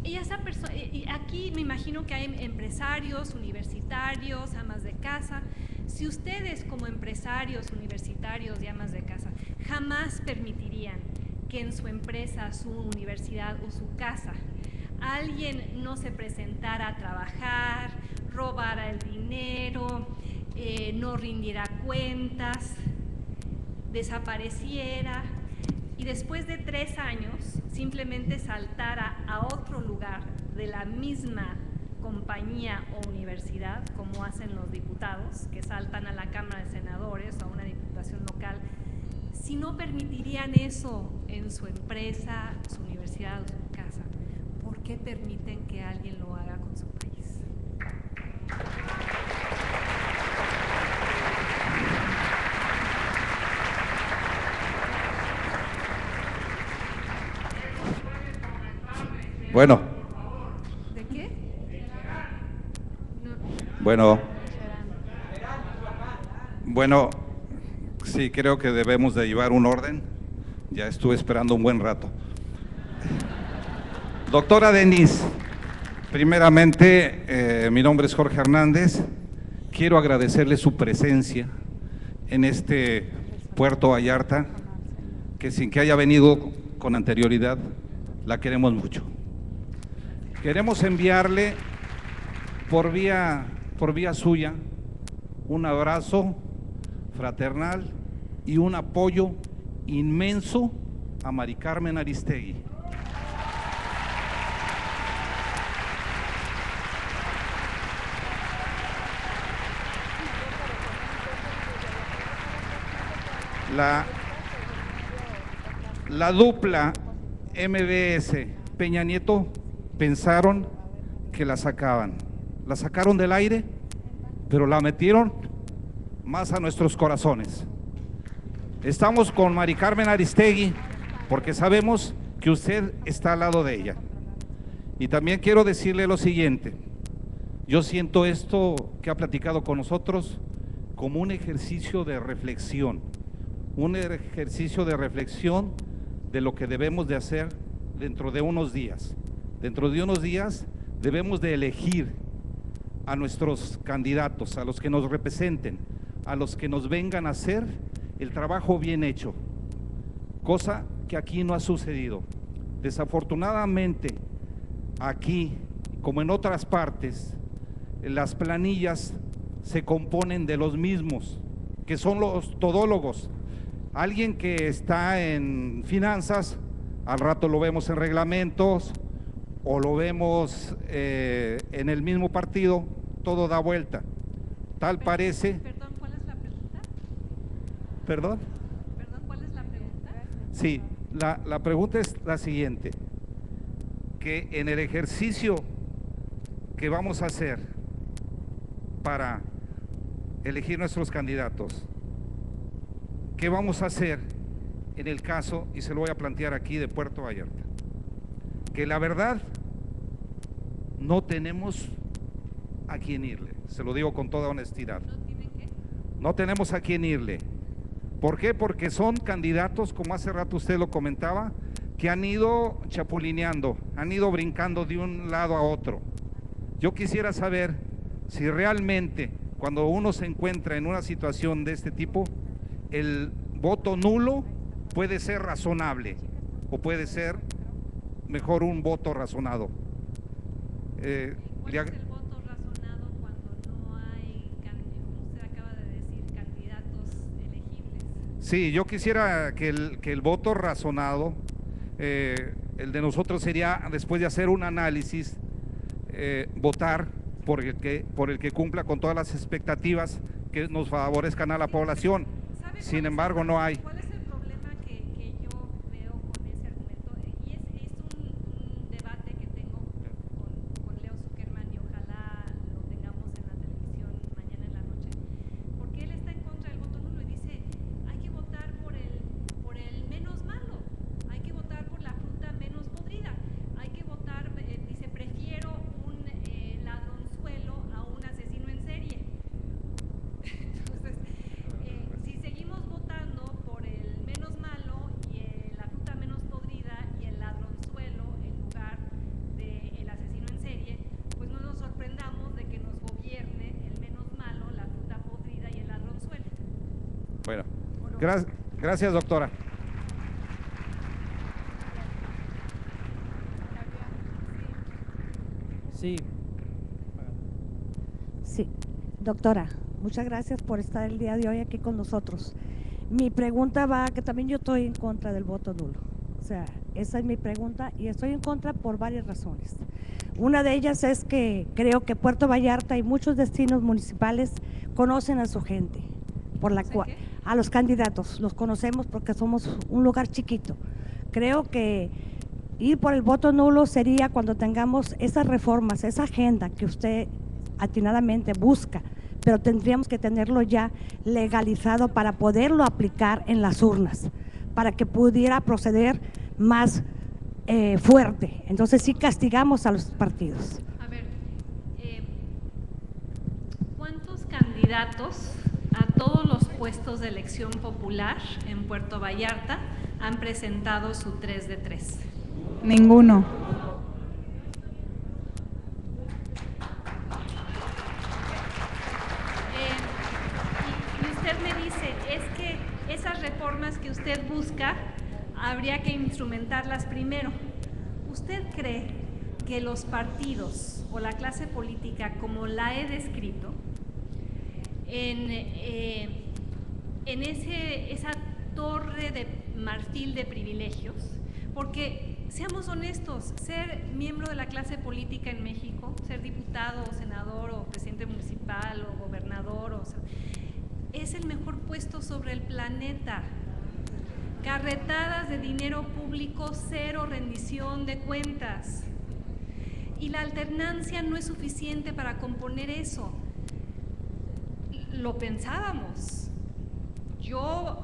Y aquí me imagino que hay empresarios, universitarios, amas de casa. Si ustedes como empresarios, universitarios y amas de casa jamás permitirían que en su empresa, su universidad o su casa alguien no se presentara a trabajar, robara el dinero, no rindiera cuentas, desapareciera y después de 3 años simplemente saltara a otro lugar de la misma compañía o universidad, como hacen los diputados, que saltan a la Cámara de Senadores o a una diputación local, si no permitirían eso en su empresa, su universidad o su casa, ¿por qué permiten que alguien lo haga con su país? Bueno. ¿De qué? Bueno, sí, creo que debemos de llevar un orden. Ya estuve esperando un buen rato. Doctora Denise, primeramente, mi nombre es Jorge Hernández. Quiero agradecerle su presencia en este Puerto Vallarta, que sin que haya venido con anterioridad, la queremos mucho. Queremos enviarle por vía suya un abrazo fraternal y un apoyo inmenso a Mari Carmen Aristegui. La dupla MBS Peña Nieto pensaron que la sacaron del aire, pero la metieron más a nuestros corazones. Estamos con Mari Carmen Aristegui porque sabemos que usted está al lado de ella. Y también quiero decirle lo siguiente: yo siento esto que ha platicado con nosotros como un ejercicio de reflexión, de lo que debemos de hacer dentro de unos días. Dentro de unos días debemos de elegir a nuestros candidatos, a los que nos representen, a los que nos vengan a hacer el trabajo bien hecho, cosa que aquí no ha sucedido. Desafortunadamente, aquí, como en otras partes, las planillas se componen de los mismos, que son los todólogos. Alguien que está en finanzas, al rato lo vemos en reglamentos, o lo vemos en el mismo partido, todo da vuelta. Tal parece… Perdón, ¿cuál es la pregunta? ¿Perdón? Perdón, ¿cuál es la pregunta? Sí, la pregunta es la siguiente: que en el ejercicio que vamos a hacer para elegir nuestros candidatos, ¿qué vamos a hacer en el caso, y se lo voy a plantear aquí, de Puerto Vallarta? Que la verdad no tenemos a quién irle, se lo digo con toda honestidad. ¿No tienen qué? No tenemos a quién irle. ¿Por qué? Porque son candidatos, como hace rato usted lo comentaba, que han ido chapulineando, han ido brincando de un lado a otro. Yo quisiera saber si realmente, cuando uno se encuentra en una situación de este tipo, el voto nulo puede ser razonable o puede ser mejor un voto razonado. ¿Cuál es el voto razonado cuando no hay, como usted acaba de decir, candidatos elegibles? Sí, yo quisiera que el voto razonado, el de nosotros sería, después de hacer un análisis, votar por el que cumpla con todas las expectativas que nos favorezcan a la población. Sin embargo, no hay. ¿Cuál es el problema que yo veo con ese argumento? Y es un debate que tengo con Leo Zuckerman, y ojalá lo tengamos en la televisión mañana en la noche, porque él está en contra del voto nulo y dice: hay que votar por el menos malo, hay que votar por la fruta menos podrida, hay que votar, dice, prefiero un ladronzuelo a un asesino en serie. Entonces, si seguimos votando por el Gracias, doctora. Sí. Sí, doctora, muchas gracias por estar el día de hoy aquí con nosotros. Mi pregunta va, que también yo estoy en contra del voto nulo. O sea, esa es mi pregunta y estoy en contra por varias razones. Una de ellas es que creo que Puerto Vallarta y muchos destinos municipales conocen a su gente, por la cual, a los candidatos, los conocemos porque somos un lugar chiquito. Creo que ir por el voto nulo sería cuando tengamos esas reformas, esa agenda que usted atinadamente busca, pero tendríamos que tenerlo ya legalizado para poderlo aplicar en las urnas, para que pudiera proceder más fuerte. Entonces sí castigamos a los partidos. A ver, ¿cuántos candidatos a todos los puestos de elección popular en Puerto Vallarta han presentado su 3 de 3? Ninguno. Y usted me dice, es que esas reformas que usted busca habría que instrumentarlas primero. ¿Usted cree que los partidos o la clase política, como la he descrito, en esa torre de marfil de privilegios? Porque, seamos honestos, ser miembro de la clase política en México, ser diputado o senador o presidente municipal o gobernador, es el mejor puesto sobre el planeta. Carretadas de dinero público, cero rendición de cuentas. Y la alternancia no es suficiente para componer eso. Lo pensábamos. Yo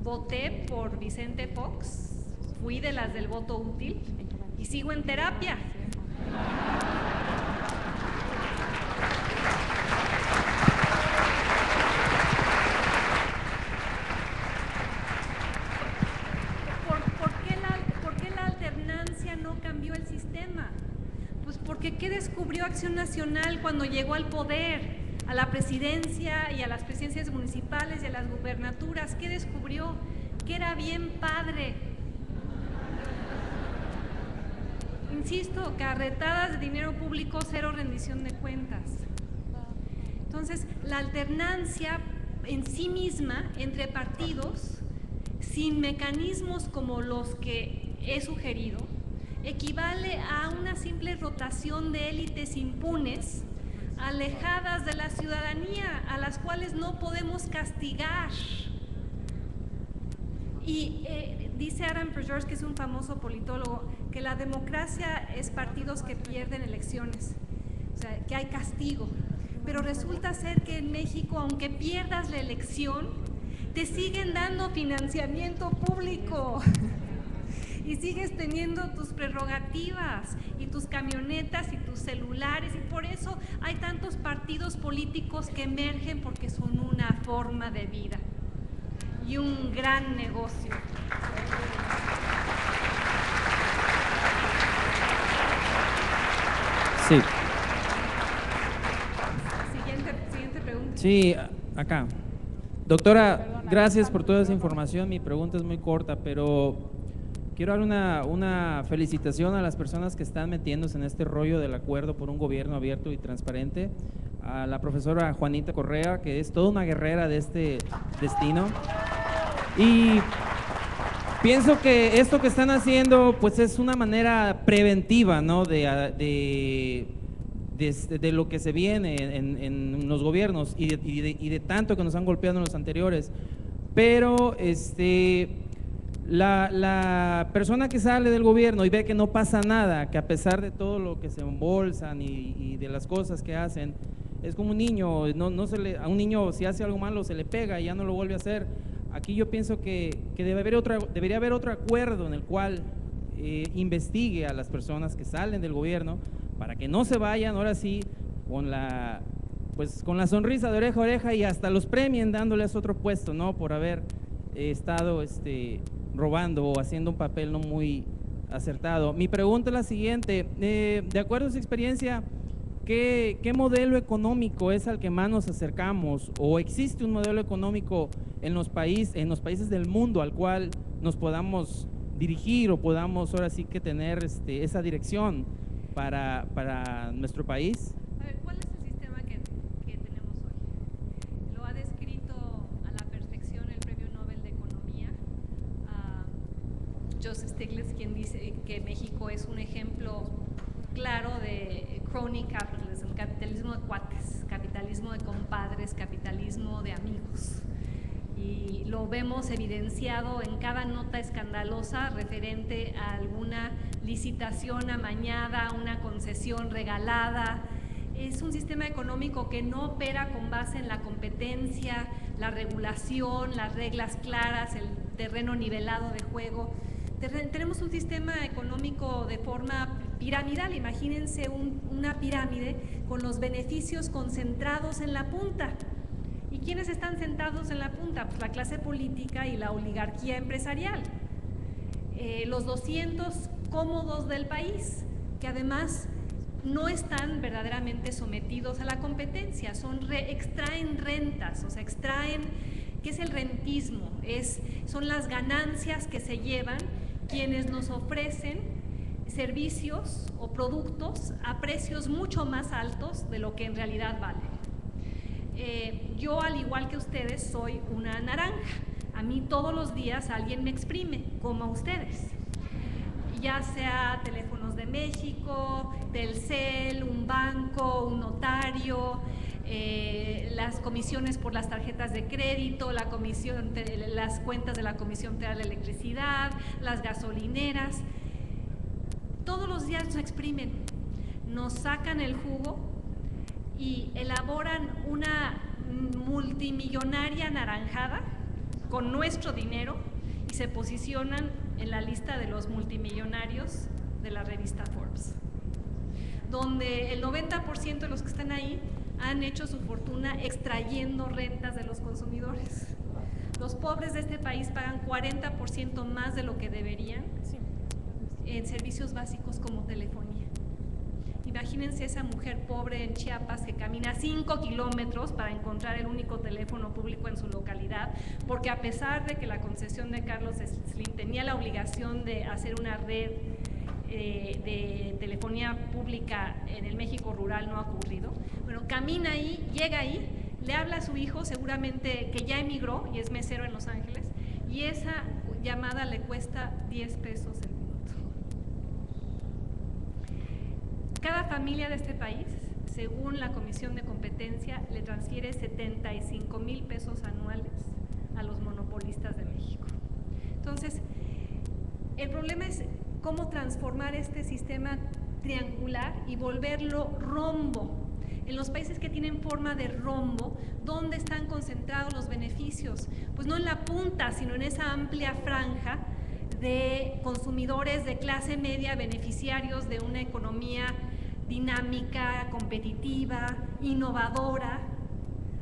voté por Vicente Fox, fui de las del voto útil y sigo en terapia. ¿Por qué la alternancia no cambió el sistema? Pues porque ¿qué descubrió Acción Nacional cuando llegó al poder? A la presidencia y a las presidencias municipales y a las gubernaturas, ¿qué descubrió? Que era bien padre. Insisto, carretadas de dinero público, cero rendición de cuentas. Entonces, la alternancia en sí misma entre partidos, sin mecanismos como los que he sugerido, equivale a una simple rotación de élites impunes, alejadas de la ciudadanía, a las cuales no podemos castigar. Y dice Adam Prejors, que es un famoso politólogo, que la democracia es partidos que pierden elecciones, o sea, que hay castigo. Pero resulta ser que en México, aunque pierdas la elección, te siguen dando financiamiento público. Y sigues teniendo tus prerrogativas y tus camionetas y tus celulares, y por eso hay tantos partidos políticos que emergen, porque son una forma de vida y un gran negocio. Sí. Siguiente pregunta. Sí, acá. Doctora, gracias por toda esa información. Mi pregunta es muy corta, pero quiero dar una felicitación a las personas que están metiéndose en este rollo del acuerdo por un gobierno abierto y transparente. A la profesora Juanita Correa, que es toda una guerrera de este destino. Y pienso que esto que están haciendo pues es una manera preventiva, ¿no? de lo que se viene en los gobiernos y de tanto que nos han golpeado en los anteriores. Pero la persona que sale del gobierno y ve que no pasa nada, que a pesar de todo lo que se embolsan y de las cosas que hacen, es como un niño, a un niño si hace algo malo se le pega y ya no lo vuelve a hacer. Aquí yo pienso que debería haber otro acuerdo en el cual investigue a las personas que salen del gobierno para que no se vayan ahora sí con la sonrisa de oreja a oreja y hasta los premien dándoles otro puesto, ¿no? Por haber estado robando o haciendo un papel no muy acertado. Mi pregunta es la siguiente: de acuerdo a su experiencia, ¿qué modelo económico es al que más nos acercamos? ¿O existe un modelo económico en los países del mundo al cual nos podamos dirigir o podamos ahora sí que tener esa dirección para nuestro país? A ver, ¿cuál es el sistema que tenemos hoy? Lo ha descrito a la perfección el Premio Nobel de Economía, Joseph Stiglitz, quien dice que México es un ejemplo claro de crony capitalism, capitalismo de cuates, capitalismo de compadres, capitalismo de amigos. Y lo vemos evidenciado en cada nota escandalosa referente a alguna licitación amañada, una concesión regalada. Es un sistema económico que no opera con base en la competencia, la regulación, las reglas claras, el terreno nivelado de juego. Tenemos un sistema económico de forma piramidal. Imagínense una pirámide con los beneficios concentrados en la punta. ¿Y quiénes están sentados en la punta? Pues la clase política y la oligarquía empresarial. Los 200 cómodos del país, que además no están verdaderamente sometidos a la competencia, extraen rentas, o sea, ¿qué es el rentismo? Son las ganancias que se llevan quienes nos ofrecen servicios o productos a precios mucho más altos de lo que en realidad valen. Yo, al igual que ustedes, soy una naranja. A mí todos los días alguien me exprime, como a ustedes. Ya sea Teléfonos de México, Telcel, un banco, un notario, las comisiones por las tarjetas de crédito, las cuentas de la Comisión Federal de Electricidad, las gasolineras. Todos los días nos exprimen, nos sacan el jugo y elaboran una multimillonaria naranjada con nuestro dinero y se posicionan en la lista de los multimillonarios de la revista Forbes, donde el 90% de los que están ahí han hecho su fortuna extrayendo rentas de los consumidores. Los pobres de este país pagan 40% más de lo que deberían en servicios básicos como telefonía. Imagínense esa mujer pobre en Chiapas que camina 5 kilómetros para encontrar el único teléfono público en su localidad, porque a pesar de que la concesión de Carlos Slim tenía la obligación de hacer una red de telefonía pública en el México rural, no ha ocurrido. Bueno, camina ahí, llega ahí, le habla a su hijo, seguramente que ya emigró y es mesero en Los Ángeles, y esa llamada le cuesta 10 pesos el minuto. Cada familia de este país, según la Comisión de Competencia, le transfiere 75,000 pesos anuales a los monopolistas de México. Entonces, el problema es cómo transformar este sistema triangular y volverlo rombo. En los países que tienen forma de rombo, ¿dónde están concentrados los beneficios? Pues no en la punta, sino en esa amplia franja de consumidores de clase media, beneficiarios de una economía dinámica, competitiva, innovadora.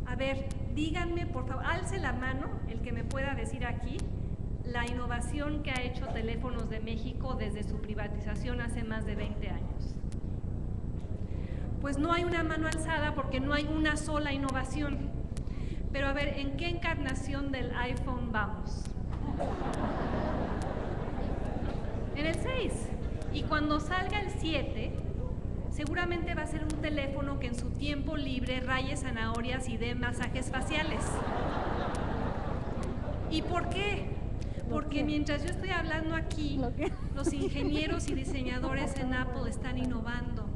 A ver, díganme, por favor, alce la mano el que me pueda decir aquí la innovación que ha hecho Teléfonos de México desde su privatización hace más de 20 años. Pues no hay una mano alzada porque no hay una sola innovación. Pero a ver, ¿en qué encarnación del iPhone vamos? En el 6. Y cuando salga el 7, seguramente va a ser un teléfono que en su tiempo libre raye zanahorias y dé masajes faciales. ¿Y por qué? Porque mientras yo estoy hablando aquí, los ingenieros y diseñadores en Apple están innovando.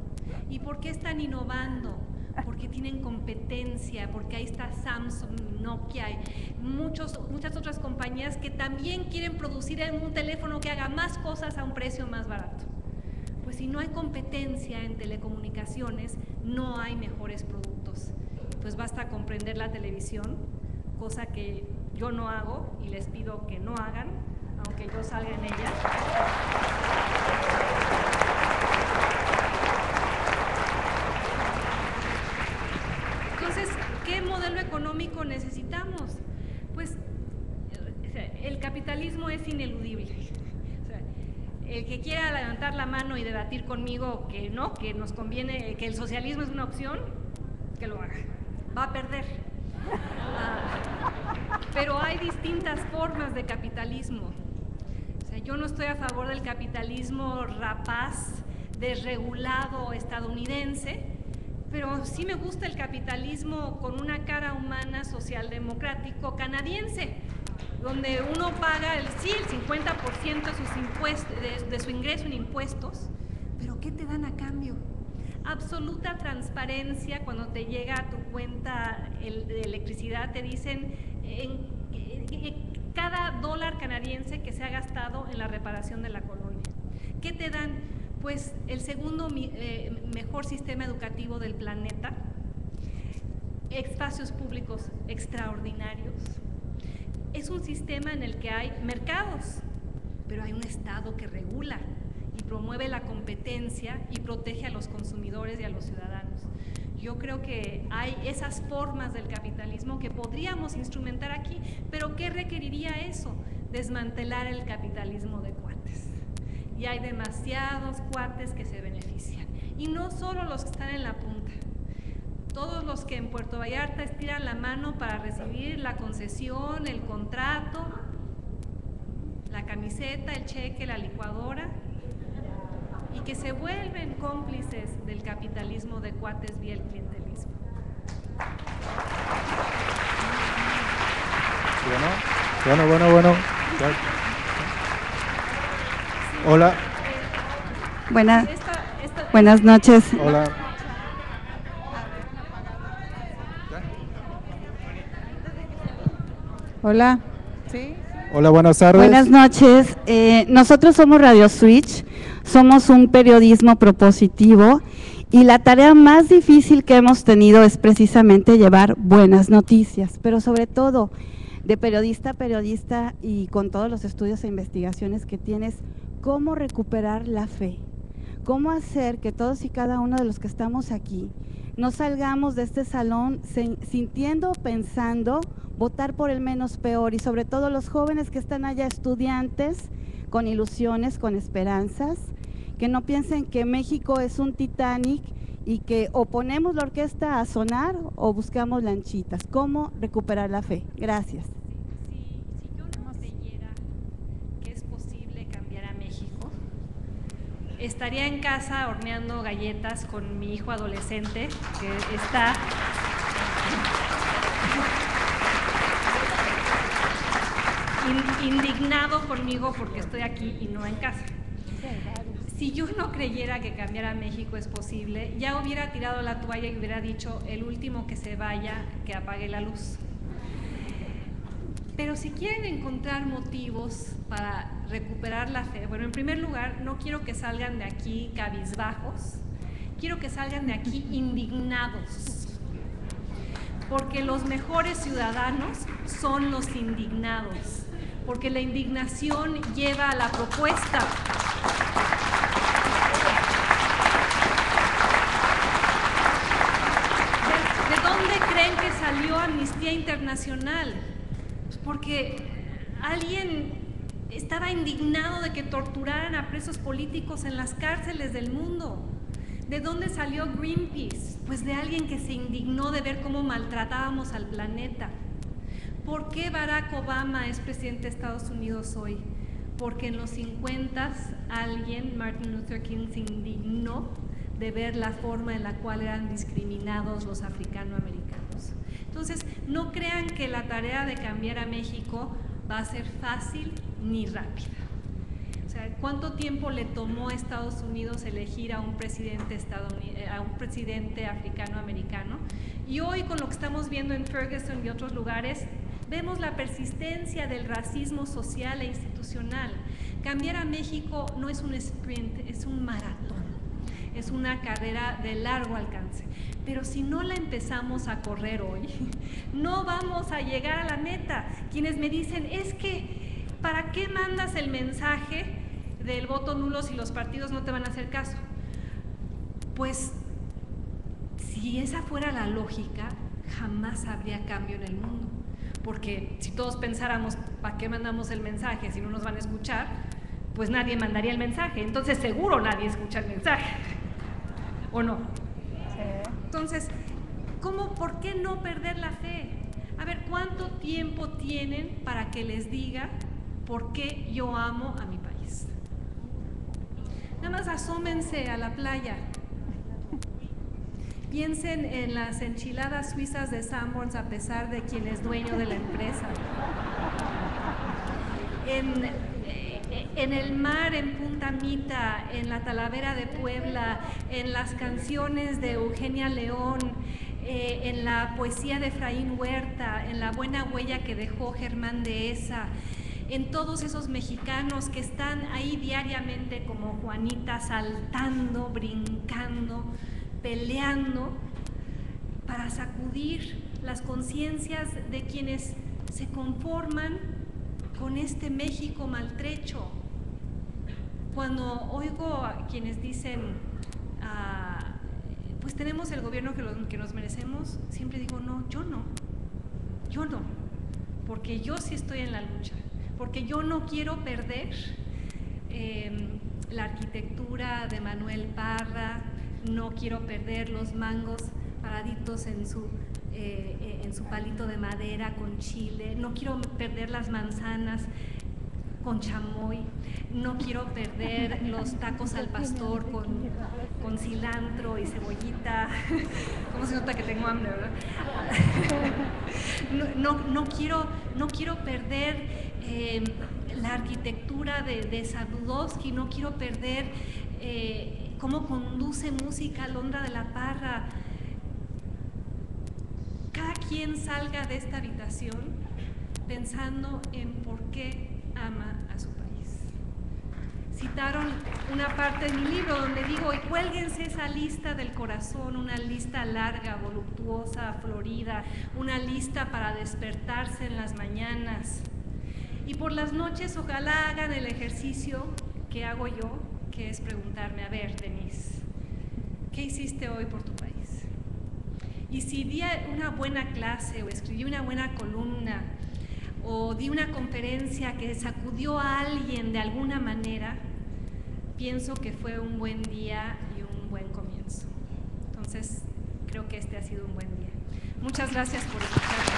¿Y por qué están innovando? Porque tienen competencia, porque ahí está Samsung, Nokia, muchas otras compañías que también quieren producir un teléfono que haga más cosas a un precio más barato. Pues si no hay competencia en telecomunicaciones, no hay mejores productos. Pues basta comprender la televisión, cosa que yo no hago y les pido que no hagan, aunque yo salga en ella. Entonces, ¿qué modelo económico necesitamos? Pues el capitalismo es ineludible. O sea, el que quiera levantar la mano y debatir conmigo que no, que nos conviene, que el socialismo es una opción, que lo haga. Va a perder. Pero hay distintas formas de capitalismo. O sea, yo no estoy a favor del capitalismo rapaz, desregulado estadounidense, pero sí me gusta el capitalismo con una cara humana socialdemocrático canadiense, donde uno paga el 50% de sus impuestos, de su ingreso en impuestos, pero ¿qué te dan a cambio? Absoluta transparencia. Cuando te llega a tu cuenta de electricidad te dicen cada dólar canadiense que se ha gastado en la reparación de la colonia. ¿Qué te dan? Pues el segundo mejor sistema educativo del planeta, espacios públicos extraordinarios. Es un sistema en el que hay mercados, pero hay un Estado que regula y promueve la competencia y protege a los consumidores y a los ciudadanos. Yo creo que hay esas formas del capitalismo que podríamos instrumentar aquí, pero ¿qué requeriría eso? Desmantelar el capitalismo de cuates. Y hay demasiados cuates que se benefician. Y no solo los que están en la punta. Todos los que en Puerto Vallarta estiran la mano para recibir la concesión, el contrato, la camiseta, el cheque, la licuadora, y que se vuelven cómplices del capitalismo de cuates vía el clientelismo. Bueno. Hola. Buenas noches. Hola. Hola. Hola, buenas tardes. Buenas noches. Nosotros somos Radio Switch, somos un periodismo propositivo y la tarea más difícil que hemos tenido es precisamente llevar buenas noticias, pero sobre todo de periodista a periodista y con todos los estudios e investigaciones que tienes, cómo recuperar la fe, cómo hacer que todos y cada uno de los que estamos aquí no salgamos de este salón sintiendo, pensando, votar por el menos peor, y sobre todo los jóvenes que están allá, estudiantes con ilusiones, con esperanzas, que no piensen que México es un Titanic y que o ponemos la orquesta a sonar o buscamos lanchitas. ¿Cómo recuperar la fe? Gracias. Si yo no creyera que es posible cambiar a México, estaría en casa horneando galletas con mi hijo adolescente que está indignado conmigo porque estoy aquí y no en casa. Si yo no creyera que cambiar a México es posible, ya hubiera tirado la toalla y hubiera dicho, el último que se vaya, que apague la luz. Pero si quieren encontrar motivos para recuperar la fe, bueno, en primer lugar, no quiero que salgan de aquí cabizbajos, quiero que salgan de aquí indignados, porque los mejores ciudadanos son los indignados, porque la indignación lleva a la propuesta. ¿De dónde creen que salió Amnistía Internacional? Pues porque alguien estaba indignado de que torturaran a presos políticos en las cárceles del mundo. ¿De dónde salió Greenpeace? Pues de alguien que se indignó de ver cómo maltratábamos al planeta. ¿Por qué Barack Obama es presidente de Estados Unidos hoy? Porque en los 50 alguien, Martin Luther King, se indignó de ver la forma en la cual eran discriminados los africanoamericanos. Entonces, no crean que la tarea de cambiar a México va a ser fácil ni rápida. O sea, ¿cuánto tiempo le tomó a Estados Unidos elegir a un presidente africano-americano? Y hoy, con lo que estamos viendo en Ferguson y otros lugares, vemos la persistencia del racismo social e institucional. Cambiar a México no es un sprint, es un maratón. Es una carrera de largo alcance. Pero si no la empezamos a correr hoy, no vamos a llegar a la meta. Quienes me dicen, es que, ¿para qué mandas el mensaje del voto nulo si los partidos no te van a hacer caso? Pues, si esa fuera la lógica, jamás habría cambio en el mundo. Porque si todos pensáramos, ¿para qué mandamos el mensaje si no nos van a escuchar? pues nadie mandaría el mensaje. Entonces seguro nadie escucha el mensaje, ¿o no? Entonces, ¿por qué no perder la fe? A ver, ¿cuánto tiempo tienen para que les diga por qué yo amo a mi país? Nada más asómense a la playa. Piensen en las enchiladas suizas de Sanborns, a pesar de quien es dueño de la empresa. En el mar en Punta Mita, en la Talavera de Puebla, en las canciones de Eugenia León, en la poesía de Efraín Huerta, en la buena huella que dejó Germán Dehesa, en todos esos mexicanos que están ahí diariamente como Juanita, saltando, brincando, peleando para sacudir las conciencias de quienes se conforman con este México maltrecho. Cuando oigo a quienes dicen, pues tenemos el gobierno que nos merecemos, siempre digo, no, yo no, porque yo sí estoy en la lucha, porque yo no quiero perder la arquitectura de Manuel Parra, no quiero perder los mangos paraditos en su palito de madera con chile, no quiero perder las manzanas con chamoy, no quiero perder los tacos al pastor con cilantro y cebollita. ¿Cómo se nota que tengo hambre, verdad? No quiero perder la arquitectura de Sadudowski, no quiero perder cómo conduce música Alondra de la Parra. Cada quien salga de esta habitación pensando en por qué ama a su país. Citaron una parte de mi libro donde digo, y cuélguense esa lista del corazón, una lista larga, voluptuosa, florida, una lista para despertarse en las mañanas. Y por las noches ojalá hagan el ejercicio que hago yo, que es preguntarme, a ver, Denise, ¿qué hiciste hoy por tu país? Y si di una buena clase o escribí una buena columna o di una conferencia que sacudió a alguien de alguna manera, pienso que fue un buen día y un buen comienzo. Entonces, creo que este ha sido un buen día. Muchas gracias por escucharme.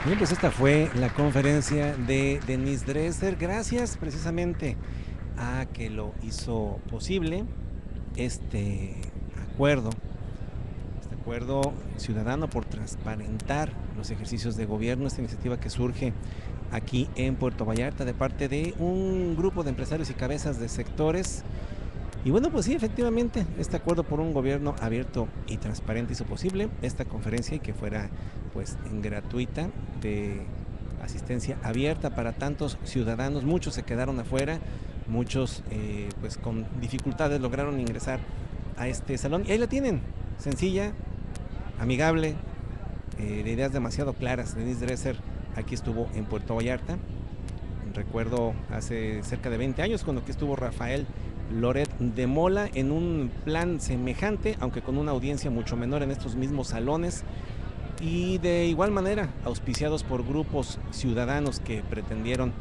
Bien, pues esta fue la conferencia de Denise Dresser. Gracias precisamente a que lo hizo posible este acuerdo ciudadano por transparentar los ejercicios de gobierno, esta iniciativa que surge aquí en Puerto Vallarta de parte de un grupo de empresarios y cabezas de sectores. Y bueno, pues sí, efectivamente, este acuerdo por un gobierno abierto y transparente hizo posible esta conferencia y que fuera pues gratuita, de asistencia abierta para tantos ciudadanos. Muchos se quedaron afuera, muchos pues con dificultades lograron ingresar a este salón. Y ahí la tienen, sencilla, amigable, de ideas demasiado claras. Denise Dresser aquí estuvo en Puerto Vallarta. Recuerdo hace cerca de 20 años cuando aquí estuvo Rafael Loret de Mola en un plan semejante, aunque con una audiencia mucho menor en estos mismos salones, y de igual manera auspiciados por grupos ciudadanos que pretendieron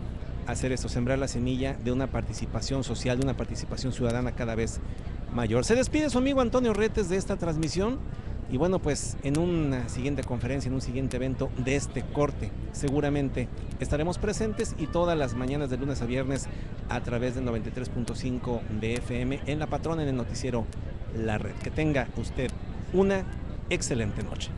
hacer esto, sembrar la semilla de una participación social, de una participación ciudadana cada vez mayor. Se despide su amigo Antonio Retes de esta transmisión y bueno, pues en una siguiente conferencia, en un siguiente evento de este corte, seguramente estaremos presentes y todas las mañanas de lunes a viernes a través del 93.5 de FM en La Patrona, en el noticiero La Red. Que tenga usted una excelente noche.